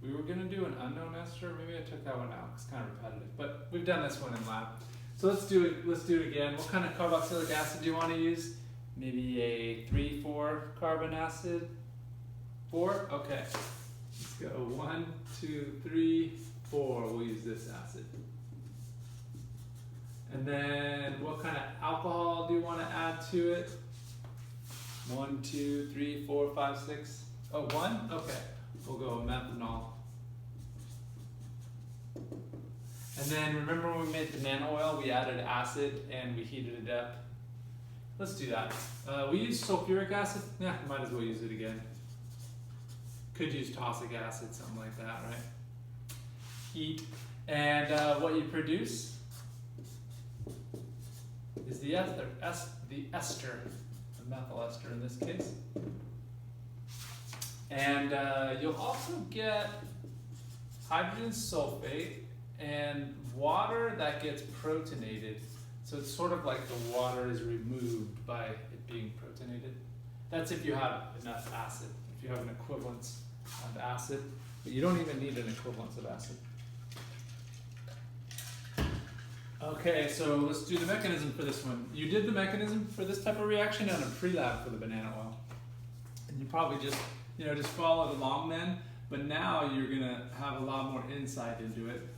S1: We were going to do an unknown ester. Maybe I took that one out. It's kind of repetitive, but we've done this one in lab. So let's do it again. What kind of carboxylic acid do you want to use? Maybe a 3,4 carbon acid. 4? Okay. Let's go 1, 2, 3, 4. We'll use this acid. And then what kind of alcohol do you want to add to it? 1, 2, 3, 4, 5, 6. Oh, 1? Okay. We'll go methanol. And then remember when we made banana oil, we added acid and we heated it up. Let's do that. We used sulfuric acid. Yeah, might as well use it again. Could use tosic acid, something like that, right? Heat. And what you produce is the ester, the methyl ester in this case. And you'll also get hydrogen sulfate and water that gets protonated. So it's sort of like the water is removed by it being protonated. That's if you have enough acid, if you have an equivalence of acid, but you don't even need an equivalence of acid. Okay, so let's do the mechanism for this one. You did the mechanism for this type of reaction on a pre-lab for the banana oil. And you probably just, just followed along then, but now you're gonna have a lot more insight into it.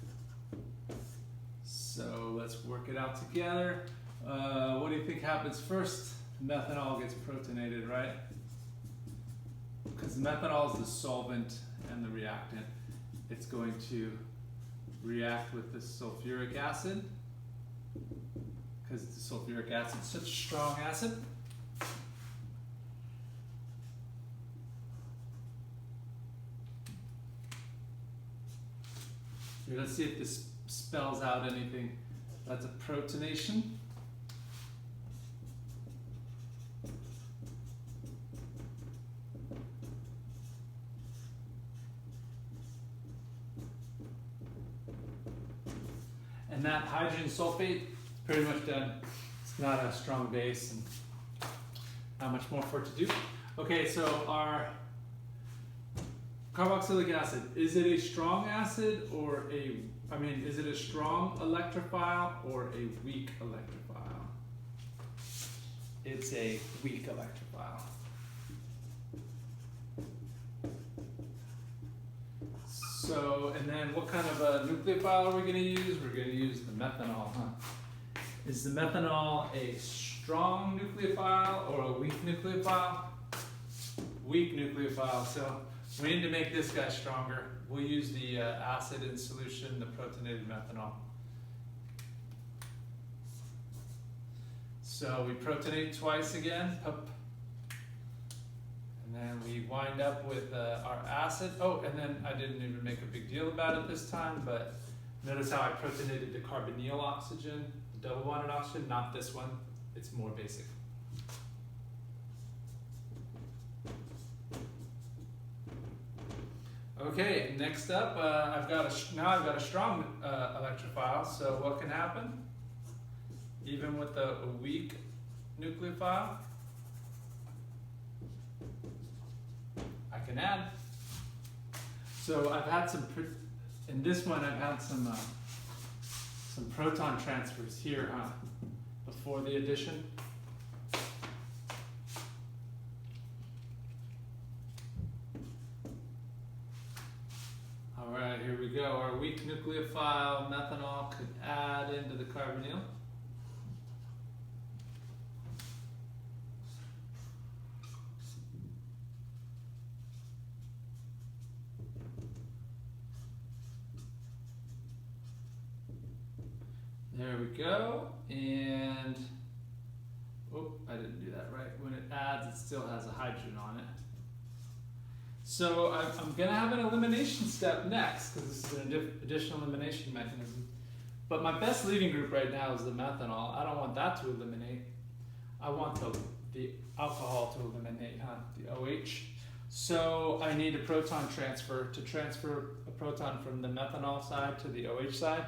S1: So let's work it out together. What do you think happens first? Methanol gets protonated, right? Because methanol is the solvent and the reactant. It's going to react with the sulfuric acid. because the sulfuric acid is such a strong acid. Here, let's see if this spells out anything. That's a protonation. And that hydrogen sulfate is pretty much done. It's not a strong base and not much more for it to do. Okay, so our carboxylic acid, is it a strong acid or is it a strong electrophile or a weak electrophile? It's a weak electrophile. So, and then what kind of a nucleophile are we going to use? We're going to use the methanol, huh? Is the methanol a strong nucleophile or a weak nucleophile? Weak nucleophile. So we need to make this guy stronger. We'll use the acid in solution, the protonated methanol. So we protonate twice again. And then we wind up with our acid. Oh, and then I didn't even make a big deal about it this time, but notice how I protonated the carbonyl oxygen, the double bonded oxygen, not this one. It's more basic. Okay, next up, I've got a strong electrophile. So what can happen? Even with a weak nucleophile, I can add. So I've had in this one I've had some proton transfers here, huh? Before the addition. All right, here we go. Our weak nucleophile methanol could add into the carbonyl. There we go, and oh, I didn't do that right. When it adds, it still has a hydrogen on it. So I'm going to have an elimination step next, because this is an additional elimination mechanism. But my best leaving group right now is the methanol. I don't want that to eliminate. I want the alcohol to eliminate, huh? The OH. So I need a proton transfer to transfer a proton from the methanol side to the OH side.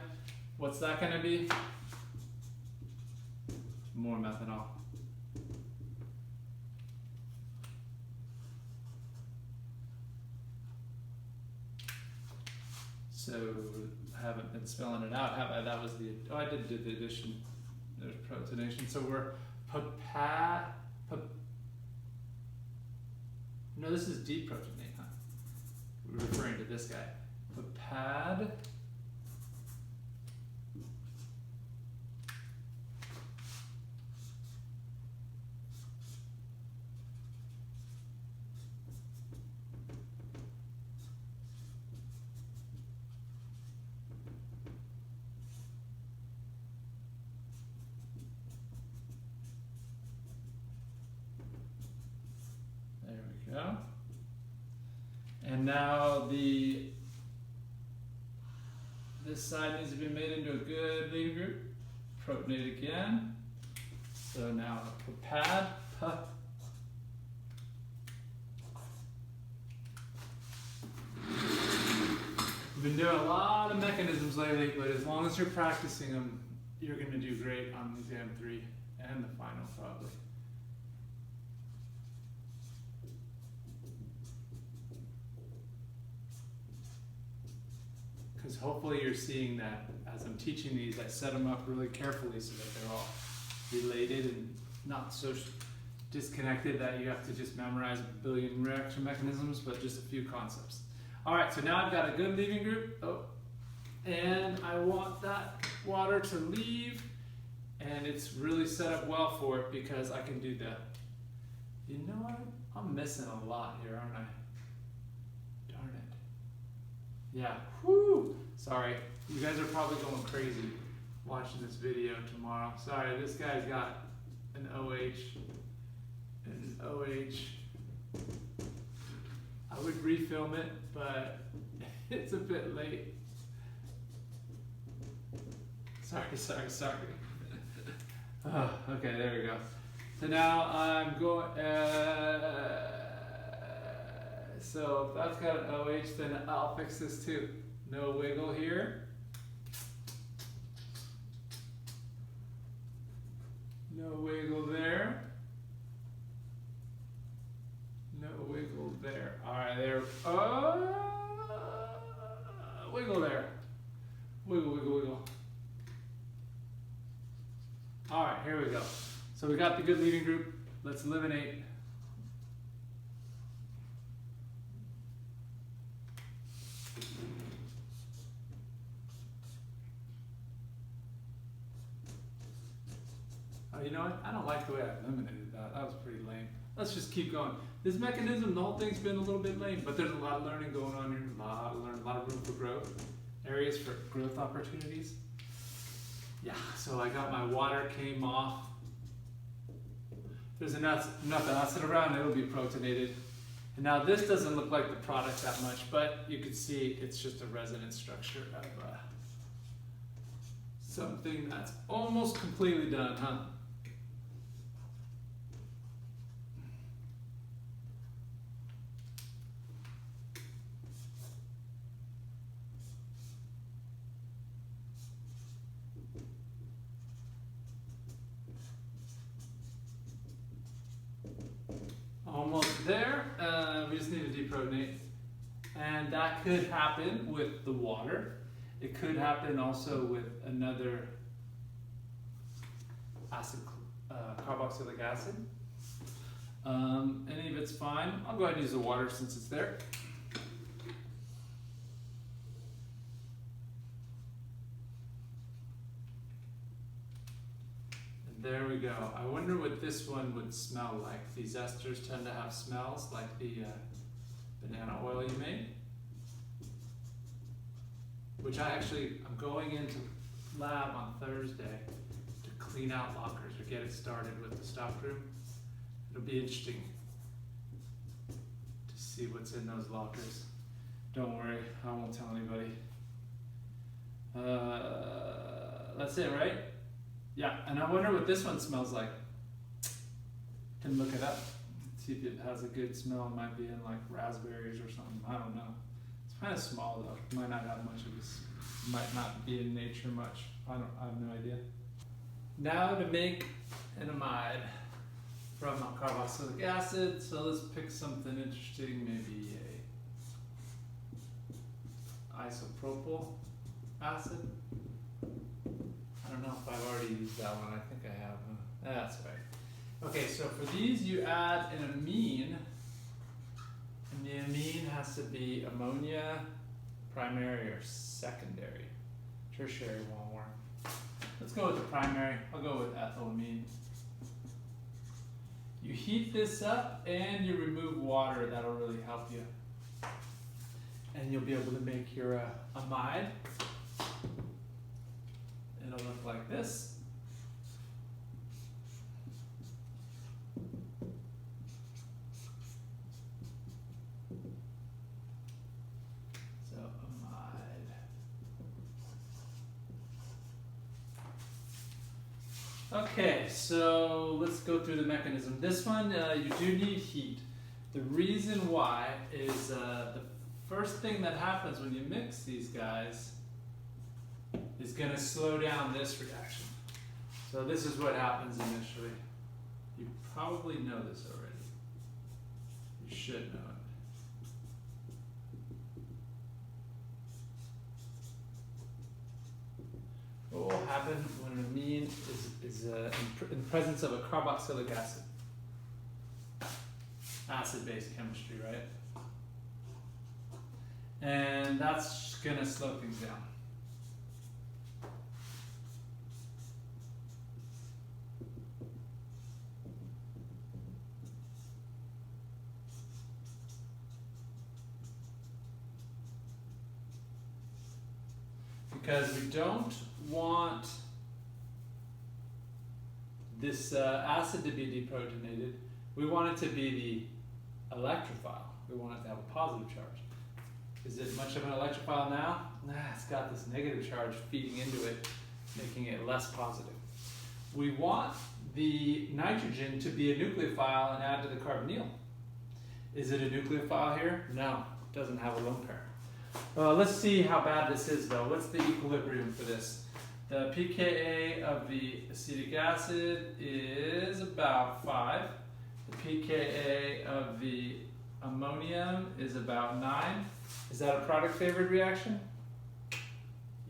S1: What's that going to be? More methanol. So I haven't been spelling it out, have I? That was I did do the addition. There's protonation. So we're no, this is deprotonate, huh? We're referring to this guy. Papad. Go. And now this side needs to be made into a good leading group. Protonate again. So now pad. We've been doing a lot of mechanisms lately, but as long as you're practicing them, you're going to do great on exam 3 and the final probably. Because hopefully you're seeing that as I'm teaching these, I set them up really carefully so that they're all related and not so disconnected that you have to just memorize a billion reaction mechanisms, but just a few concepts. All right, so now I've got a good leaving group. Oh, and I want that water to leave, and it's really set up well for it because I can do that. You know what? I'm missing a lot here, aren't I? Darn it. Yeah, whoo! Sorry, you guys are probably going crazy. watching this video tomorrow. Sorry, this guy's got an OH and an OH. I would refilm it, but it's a bit late. Sorry. Oh, okay, there we go. So now I'm going, so if that's got an OH, then I'll fix this too. No wiggle here. No wiggle there. No wiggle there. All right, there. Wiggle there. Wiggle. All right, here we go. So we got the good leading group. Let's eliminate. Oh, you know what? I don't like the way I eliminated that. That was pretty lame. Let's just keep going. This mechanism, the whole thing's been a little bit lame, but there's a lot of learning going on here. A lot of learning, a lot of room for growth. Areas for growth opportunities. Yeah, so I got my water came off. There's enough acid around, it'll be protonated. And now this doesn't look like the product that much, but you can see it's just a resonance structure of something that's almost completely done, huh? Almost there. We just need to deprotonate. And that could happen with the water. It could happen also with another acid, carboxylic acid. Any of it's fine. I'll go ahead and use the water since it's there. There we go. I wonder what this one would smell like. These esters tend to have smells like the banana oil you made. Which I'm going into lab on Thursday to clean out lockers or get it started with the stock room. It'll be interesting to see what's in those lockers. Don't worry, I won't tell anybody. That's it, right? Yeah, and I wonder what this one smells like. Can look it up, see if it has a good smell. It might be in like raspberries or something. I don't know. It's kind of small though. Might not have much of this. Might not be in nature much. I have no idea. Now to make an amide from a carboxylic acid. So let's pick something interesting. Maybe a isopropyl acid. I don't know if I've already used that one. I think I have. That's right. Okay, so for these you add an amine. And the amine has to be ammonia, primary or secondary. Tertiary won't work. Let's go with the primary. I'll go with ethylamine. You heat this up and you remove water. That'll really help you. And you'll be able to make your amide. It'll look like this. So amide. Okay, so let's go through the mechanism. This one, you do need heat. The reason why is the first thing that happens when you mix these guys is going to slow down this reaction. So this is what happens initially. You probably know this already. You should know it. What will happen when an amine is in presence of a carboxylic acid? Acid-base chemistry, right? And that's going to slow things down. Because we don't want this acid to be deprotonated, we want it to be the electrophile. We want it to have a positive charge. Is it much of an electrophile now? Nah, it's got this negative charge feeding into it, making it less positive. We want the nitrogen to be a nucleophile and add to the carbonyl. Is it a nucleophile here? No, it doesn't have a lone pair. Let's see how bad this is though. What's the equilibrium for this? The pKa of the acetic acid is about 5. The pKa of the ammonium is about 9. Is that a product favored reaction?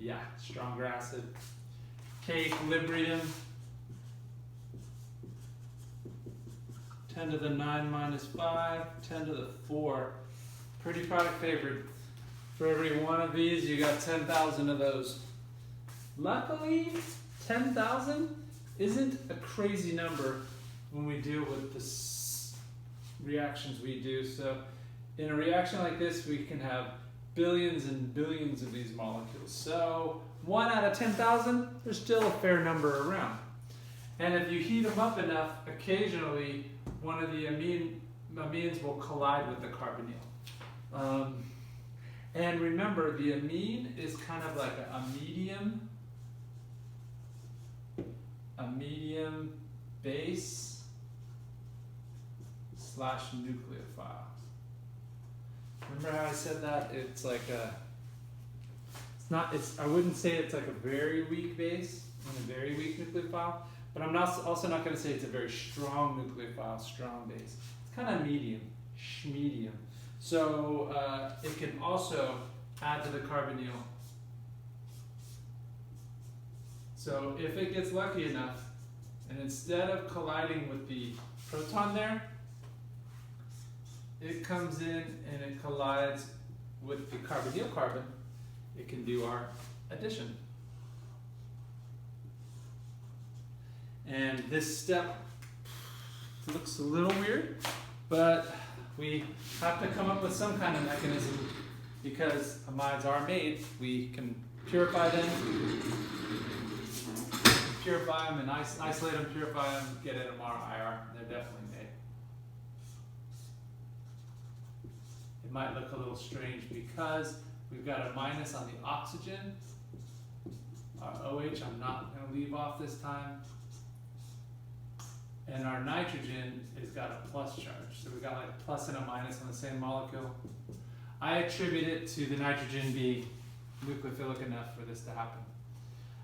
S1: Yeah, stronger acid. K equilibrium, 10 to the 9 minus 5, 10 to the 4. Pretty product favored. For every one of these, you got 10,000 of those. Luckily, 10,000 isn't a crazy number when we deal with the reactions we do. So in a reaction like this, we can have billions and billions of these molecules. So 1 out of 10,000, there's still a fair number around. And if you heat them up enough, occasionally one of the amines will collide with the carbonyl. And remember, the amine is kind of like a medium base / nucleophile. Remember how I said that? It's like I wouldn't say it's like a very weak base and a very weak nucleophile, but I'm also not going to say it's a very strong nucleophile, strong base. It's kind of medium. So it can also add to the carbonyl. So if it gets lucky enough, and instead of colliding with the proton there, it comes in and it collides with the carbonyl carbon, it can do our addition. And this step looks a little weird, but we have to come up with some kind of mechanism because amides are made. We can purify them, and isolate them, purify them, get NMR, IR. They're definitely made. It might look a little strange because we've got a minus on the oxygen. Our OH I'm not going to leave off this time. And our nitrogen has got a plus charge. So we've got like a plus and a minus on the same molecule. I attribute it to the nitrogen being nucleophilic enough for this to happen.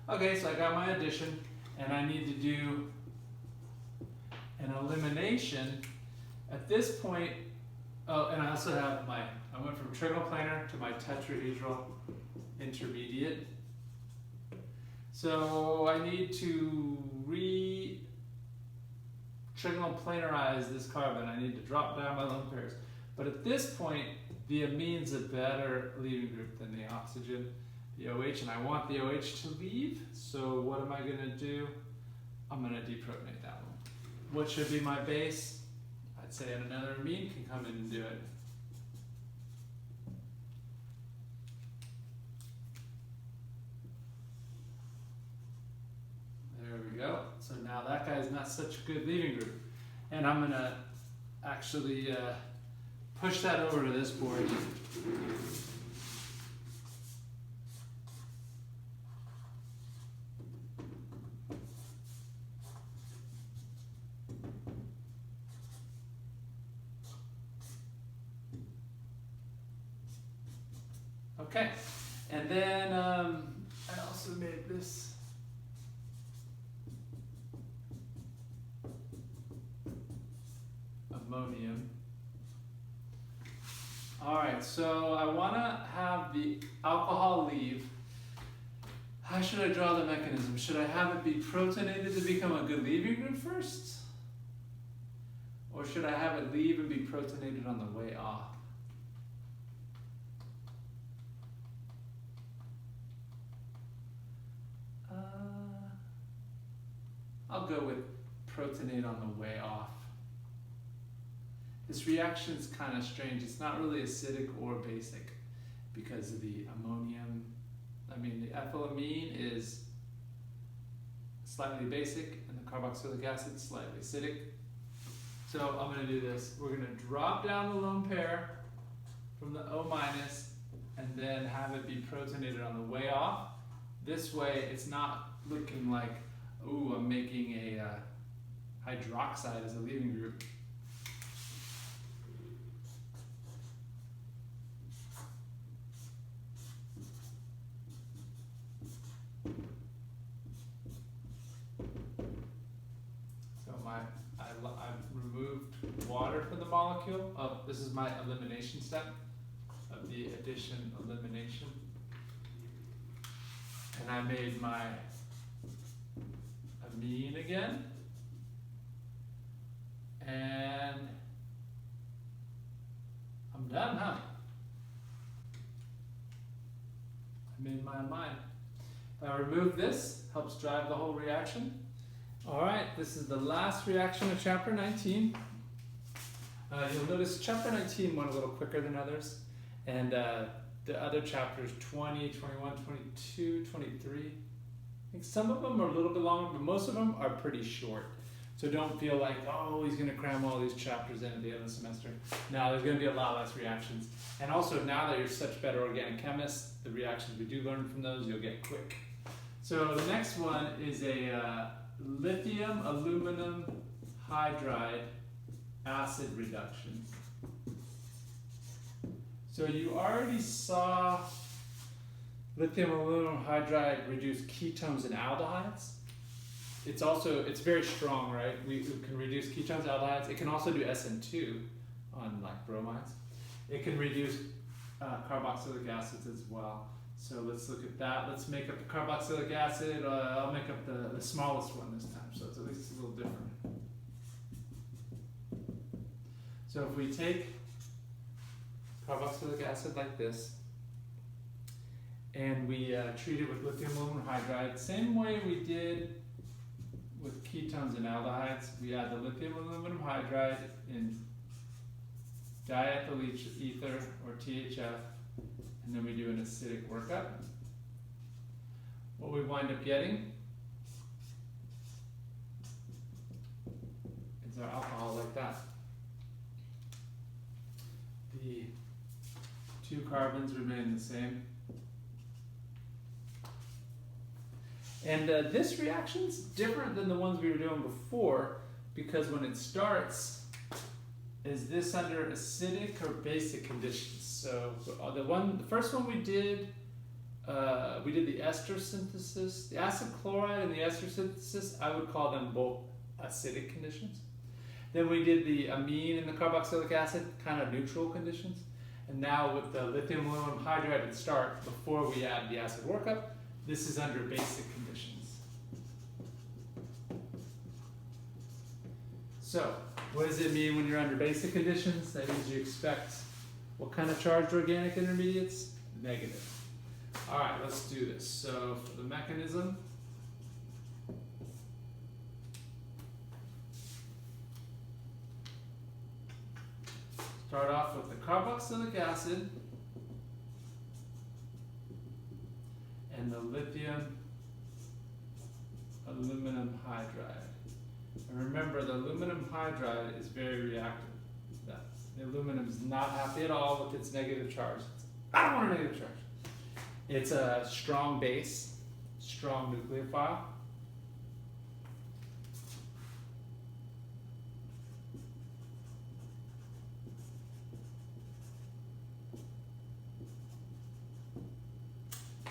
S1: Okay, so I got my addition, and I need to do an elimination. At this point, oh, and I also have I went from trigonoplanar to my tetrahedral intermediate. So I need to trigonoplanarize this carbon. I need to drop down my lone pairs. But at this point, the amine's a better leaving group than the oxygen, the OH, and I want the OH to leave. So what am I going to do? I'm going to deprotonate that one. What should be my base? I'd say another amine can come in and do it. There we go. So now that guy's not such a good leaving group. And I'm going to actually push that over to this board. Okay, and then I also made this ammonium. All right, so I want to have the alcohol leave. How should I draw the mechanism? Should I have it be protonated to become a good leaving group first? Or should I have it leave and be protonated on the way off? I'll go with protonate on the way off. This reaction is kind of strange. It's not really acidic or basic because of the ammonium. I mean, the ethylamine is slightly basic, and the carboxylic acid slightly acidic. So I'm going to do this. We're going to drop down the lone pair from the O minus and then have it be protonated on the way off. This way it's not looking like, ooh, I'm making a hydroxide as a leaving group. I've removed water from the molecule. Oh, this is my elimination step of the addition elimination. And I made my amine again. And I'm done, huh? I made my amine. I remove this, helps drive the whole reaction. All right, this is the last reaction of chapter 19. You'll notice chapter 19 went a little quicker than others, and the other chapters 20, 21, 22, 23, I think some of them are a little bit longer, but most of them are pretty short. So don't feel like, oh, he's going to cram all these chapters in at the end of the semester. No, there's going to be a lot less reactions. And also, now that you're such better organic chemists, the reactions we do learn from those, you'll get quick. So the next one is a lithium aluminum hydride acid reduction. So you already saw lithium aluminum hydride reduce ketones and aldehydes. It's very strong, right? We can reduce ketones, aldehydes. It can also do SN2 on like bromides. It can reduce carboxylic acids as well. So let's look at that. Let's make up the carboxylic acid. I'll make up the smallest one this time, so it's at least a little different. So if we take carboxylic acid like this, and we treat it with lithium aluminum hydride, same way we did with ketones and aldehydes, we add the lithium aluminum hydride in diethyl ether or THF, and then we do an acidic workup. What we wind up getting is our alcohol like that. The two carbons remain the same. And this reaction's different than the ones we were doing before, because when it starts, is this under acidic or basic conditions? So the first one we did the ester synthesis, the acid chloride and the ester synthesis. I would call them both acidic conditions. Then we did the amine and the carboxylic acid, kind of neutral conditions. And now with the lithium aluminum hydride at the start, before we add the acid workup, this is under basic conditions. So, what does it mean when you're under basic conditions? That means you expect what kind of charged organic intermediates? Negative. All right, let's do this. So for the mechanism, start off with the carboxylic acid and the lithium aluminum hydride. And remember, the aluminum hydride is very reactive. The aluminum is not happy at all with its negative charge. I don't want a negative charge. It's a strong base, strong nucleophile.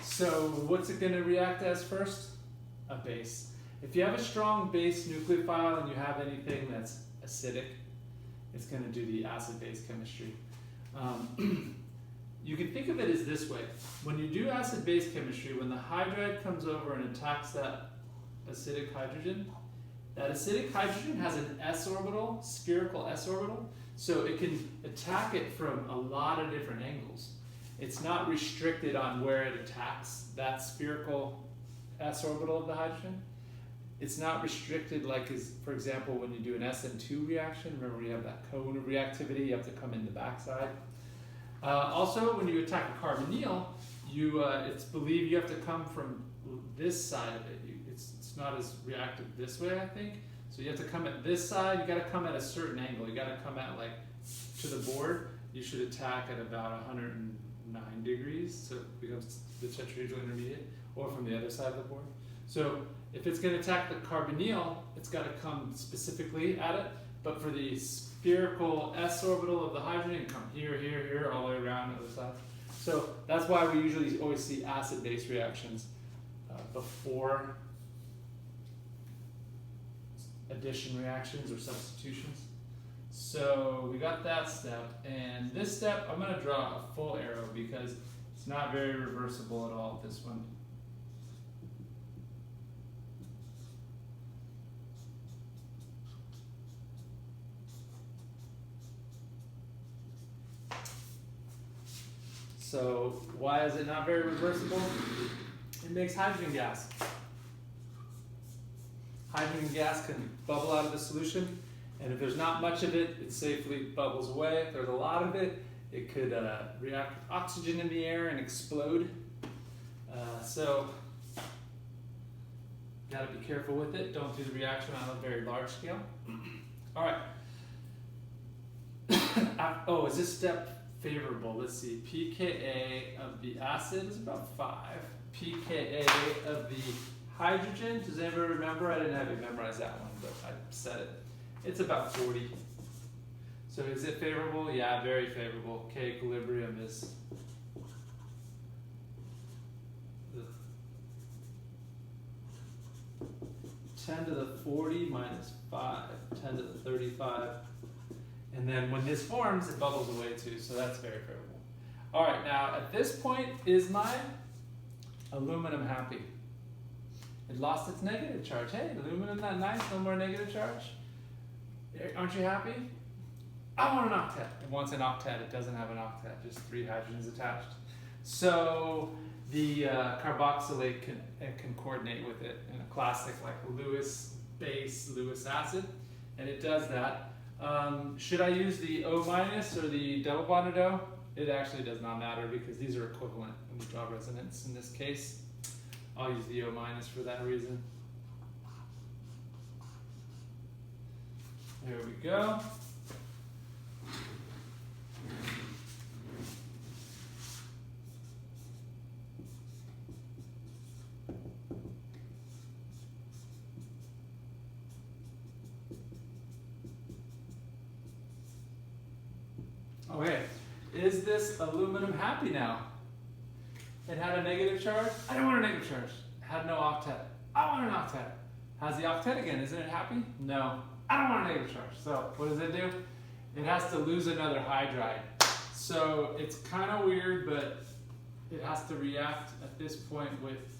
S1: So what's it going to react as first? A base. If you have a strong base nucleophile and you have anything that's acidic, it's going to do the acid-base chemistry. You can think of it as this way. When you do acid-base chemistry, when the hydride comes over and attacks that acidic hydrogen has an s orbital, spherical s orbital, so it can attack it from a lot of different angles. It's not restricted on where it attacks that spherical s orbital of the hydrogen. It's not restricted like, for example, when you do an SN2 reaction. Remember, you have that cone of reactivity. You have to come in the backside. Also, when you attack a carbonyl, it's believed you have to come from this side of it. It's it's not as reactive this way, I think. So you have to come at this side, you gotta come at a certain angle. You gotta come at like to the board. You should attack at about 109 degrees, so it becomes the tetrahedral intermediate, or from the other side of the board. So if it's gonna attack the carbonyl, it's gotta come specifically at it, but for the spherical s orbital of the hydrogen, come here, here, here, all the way around the other side. So that's why we usually always see acid-base reactions before addition reactions or substitutions. So we got that step, and this step I'm going to draw a full arrow because it's not very reversible at all, this one. So why is it not very reversible? It makes hydrogen gas. Hydrogen gas can bubble out of the solution, and if there's not much of it, it safely bubbles away. If there's a lot of it, it could react with oxygen in the air and explode. So gotta be careful with it. Don't do the reaction on a very large scale. All right. Oh, is this step favorable? Let's see. pKa of the acid is about 5. pKa of the hydrogen, does anybody remember? I didn't have you memorize that one, but I said it. It's about 40. So is it favorable? Yeah, very favorable. K equilibrium is 10 to the 40 minus 5, 10 to the 35. And then when this forms, it bubbles away too, so that's very favorable. All right, now at this point, is my aluminum happy? It lost its negative charge. Hey, aluminum, not nice, no more negative charge. Aren't you happy? I want an octet. It wants an octet. It doesn't have an octet, just 3 hydrogens attached. So the carboxylate can coordinate with it in a classic like Lewis base, Lewis acid, and it does that. Should I use the O minus or the double bonded O? It actually does not matter because these are equivalent when we draw resonance in this case. I'll use the O minus for that reason. There we go. Okay, is this aluminum happy now? It had a negative charge? I don't want a negative charge. It had no octet. I want an octet. Has the octet again. Isn't it happy? No. I don't want a negative charge. So what does it do? It has to lose another hydride. So it's kind of weird, but it has to react at this point with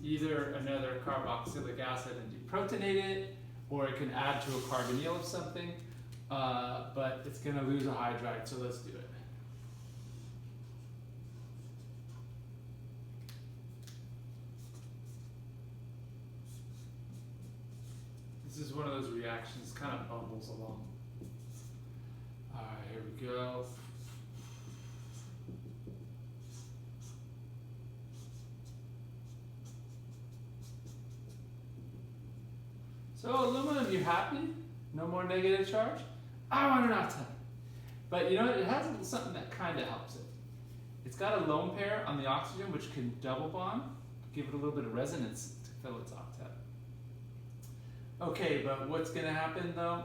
S1: either another carboxylic acid and deprotonate it, or it can add to a carbonyl of something. But it's going to lose a hydride, so let's do it. This is one of those reactions, kind of bubbles along. All right, here we go. So aluminum, you happy? No more negative charge? I want an octet. But you know what? It has something that kind of helps it. It's got a lone pair on the oxygen, which can double bond, give it a little bit of resonance to fill its octet. Okay, but what's going to happen though?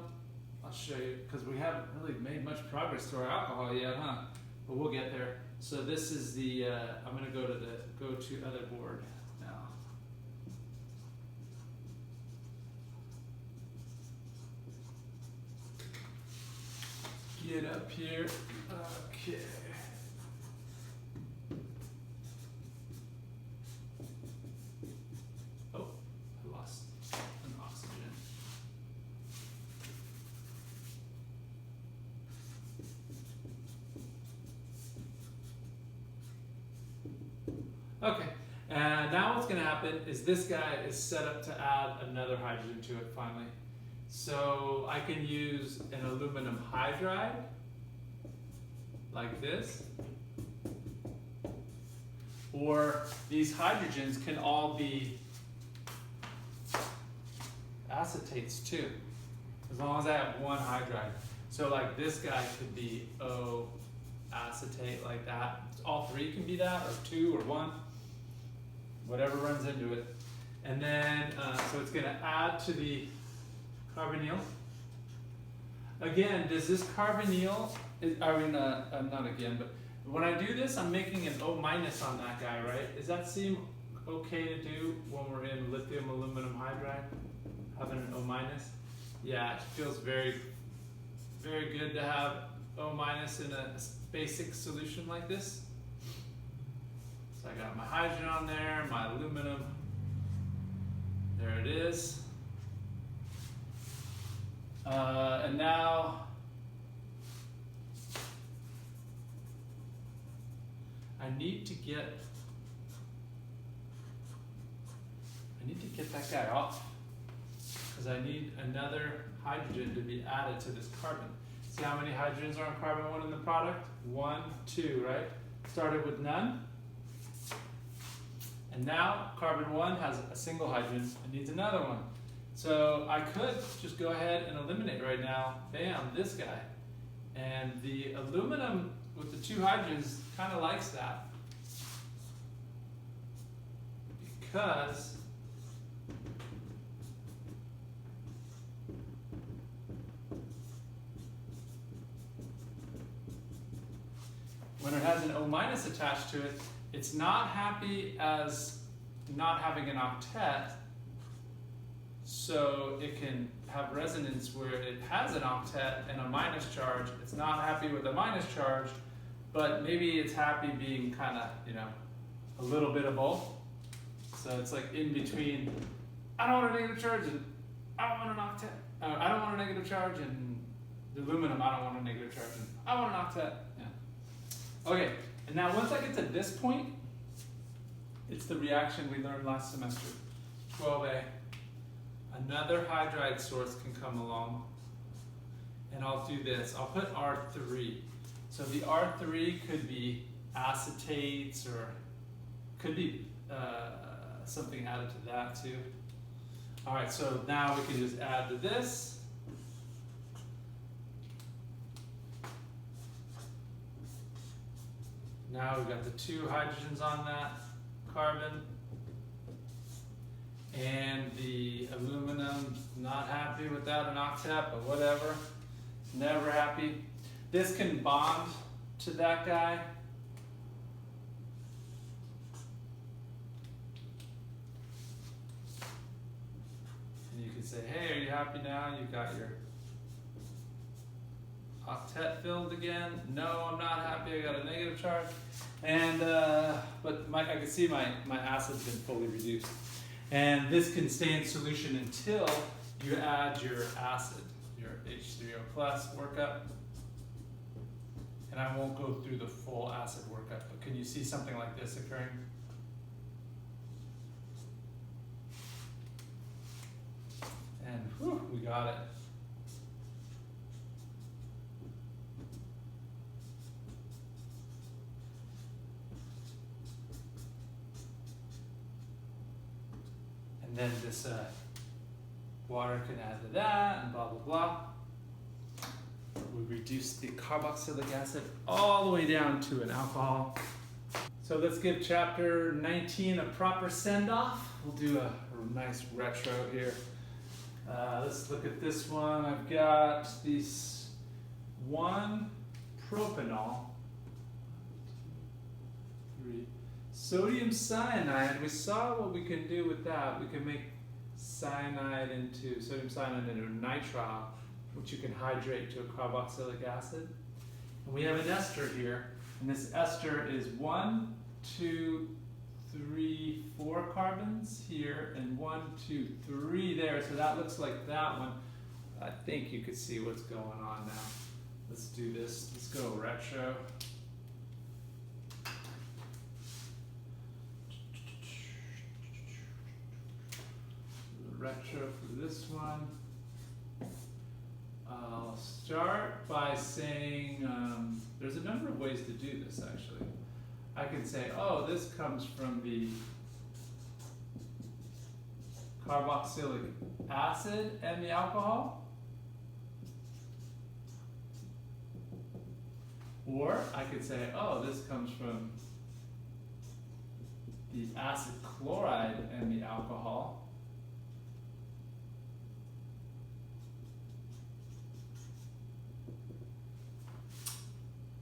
S1: I'll show you, because we haven't really made much progress to our alcohol yet, huh? But we'll get there. So this is the, I'm going to go to the go-to other board now. Get up here. Okay. Oh, I lost an oxygen. Okay, and now what's going to happen is this guy is set up to add another hydrogen to it finally. So I can use an aluminum hydride like this, or these hydrogens can all be acetates too, as long as I have one hydride. So like this guy could be O acetate like that. All three can be that, or two, or one, whatever runs into it. And then, so it's gonna add to the carbonyl. Again, does this carbonyl, not again, but when I do this, I'm making an O- on that guy, right? Does that seem okay to do when we're in lithium aluminum hydride? Having an O-? Yeah, it feels very, very good to have O- in a basic solution like this. So I got my hydrogen on there, my aluminum. There it is. And now I need to get that guy off, because I need another hydrogen to be added to this carbon. See how many hydrogens are on carbon 1 in the product? 1, 2, right? Started with none. And now carbon 1 has a single hydrogen and needs another one. So I could just go ahead and eliminate right now, bam, this guy. And the aluminum with the 2 hydrogens kind of likes that, because when it has an O- attached to it, it's not happy as not having an octet, so it can have resonance where it has an octet and a minus charge. It's not happy with a minus charge, but maybe it's happy being kind of, a little bit of both. So it's like in between, I don't want a negative charge and I don't want an octet. I don't want a negative charge, and the aluminum, I don't want a negative charge and I want an octet. Yeah. Okay, and now once I get to this point, it's the reaction we learned last semester. 12A. Another hydride source can come along, and I'll do this. I'll put R3. So the R3 could be acetates, or could be something added to that too. All right, so now we can just add to this. Now we've got the 2 hydrogens on that carbon. And the aluminum, not happy without an octet, but whatever. Never happy. This can bond to that guy. And you can say, hey, are you happy now? You got your octet filled again. No, I'm not happy. I got a negative charge. And but I can see my acid's been fully reduced. And this can stay in solution until you add your acid, your H3O plus workup. And I won't go through the full acid workup, but can you see something like this occurring? And whew, we got it. And then this water can add to that, and blah, blah, blah. We reduce the carboxylic acid all the way down to an alcohol. So let's give chapter 19 a proper send-off. We'll do a nice retro here. Let's look at this one. I've got these 1 propanol, 3 sodium cyanide. We saw what we can do with that. We can make cyanide into sodium cyanide into nitrile, which you can hydrate to a carboxylic acid. And we have an ester here, and this ester is 1, 2, 3, 4 carbons here, and 1, 2, 3 there. So that looks like that one. I think you could see what's going on now. Let's do this. Let's go retro. Retro for this one. I'll start by saying, there's a number of ways to do this actually. I can say, oh, this comes from the carboxylic acid and the alcohol. Or I could say, oh, this comes from the acid chloride and the alcohol.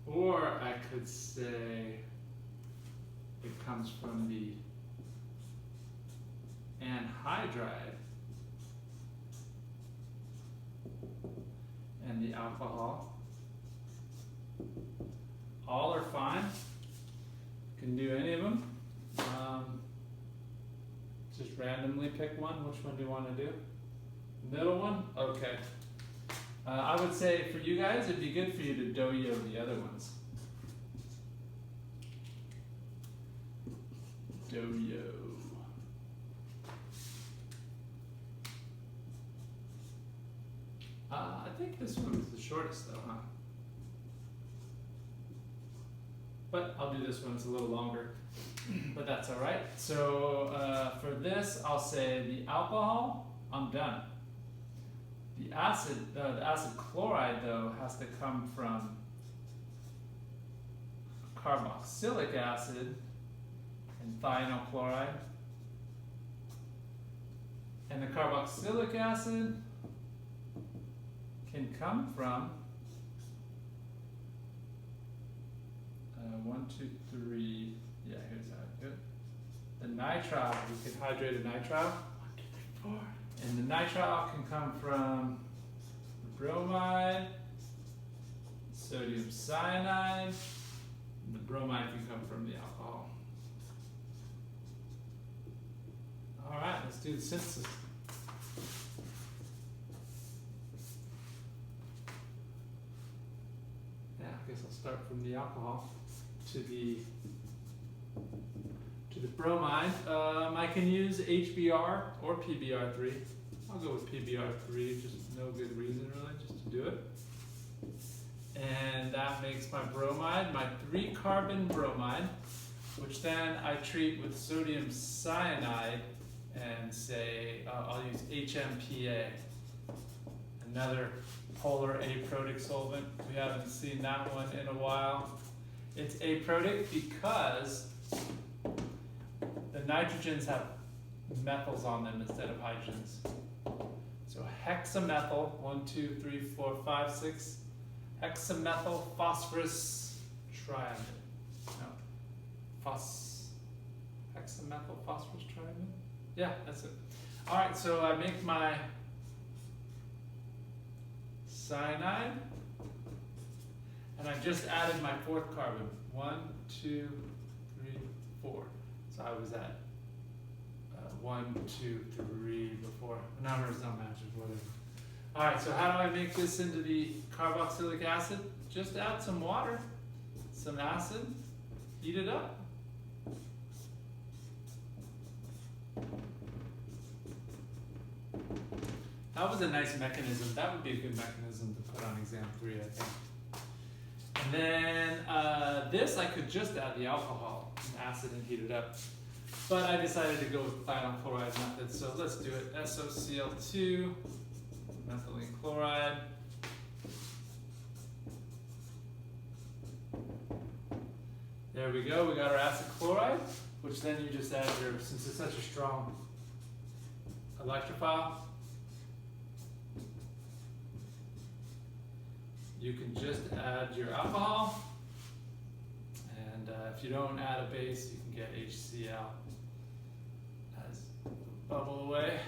S1: Or I could say it comes from the anhydride and the alcohol. All are fine. Can do any of them. Just randomly pick one. Which one do you want to do? Middle one? Okay. I would say for you guys, it'd be good for you to doyo the other ones. Doyo. I think this one is the shortest though, huh? But I'll do this one, it's a little longer, but that's all right. So for this, I'll say the alcohol, I'm done. The acid chloride though has to come from carboxylic acid and thionyl chloride. And the carboxylic acid can come from 1, 2, 3. Yeah, here's how I do it. The nitrile, we can hydrate a nitrile. 1, 2, 3, 4. And the nitrile can come from the bromide, sodium cyanide, and the bromide can come from the alcohol. All right, let's do the synthesis. Yeah, I guess I'll start from the alcohol to the bromide. I can use HBr or PBr3. I'll go with PBr3, just no good reason really, just to do it. And that makes my bromide, my 3-carbon bromide, which then I treat with sodium cyanide and say, I'll use HMPA, another polar aprotic solvent. We haven't seen that one in a while. It's aprotic because the nitrogens have methyls on them instead of hydrogens. So hexamethyl, 1, 2, 3, 4, 5, 6, hexamethyl phosphorus triamide. No, hexamethyl phosphorus triamide? Yeah, that's it. All right, so I make my cyanide, and I just added my 4th carbon. 1, 2, 3, 4. So I was at 1, 2, 3 before. Numbers don't match, whatever. All right, so how do I make this into the carboxylic acid? Just add some water, some acid, heat it up. That was a nice mechanism. That would be a good mechanism to put on exam 3, I think. And then this, I could just add the alcohol and acid and heat it up. But I decided to go with thionyl chloride method, so let's do it. SOCl2, methylene chloride. There we go, we got our acid chloride, which then you just add your, since it's such a strong electrophile, you can just add your alcohol, and if you don't add a base, you can get HCl as bubble away.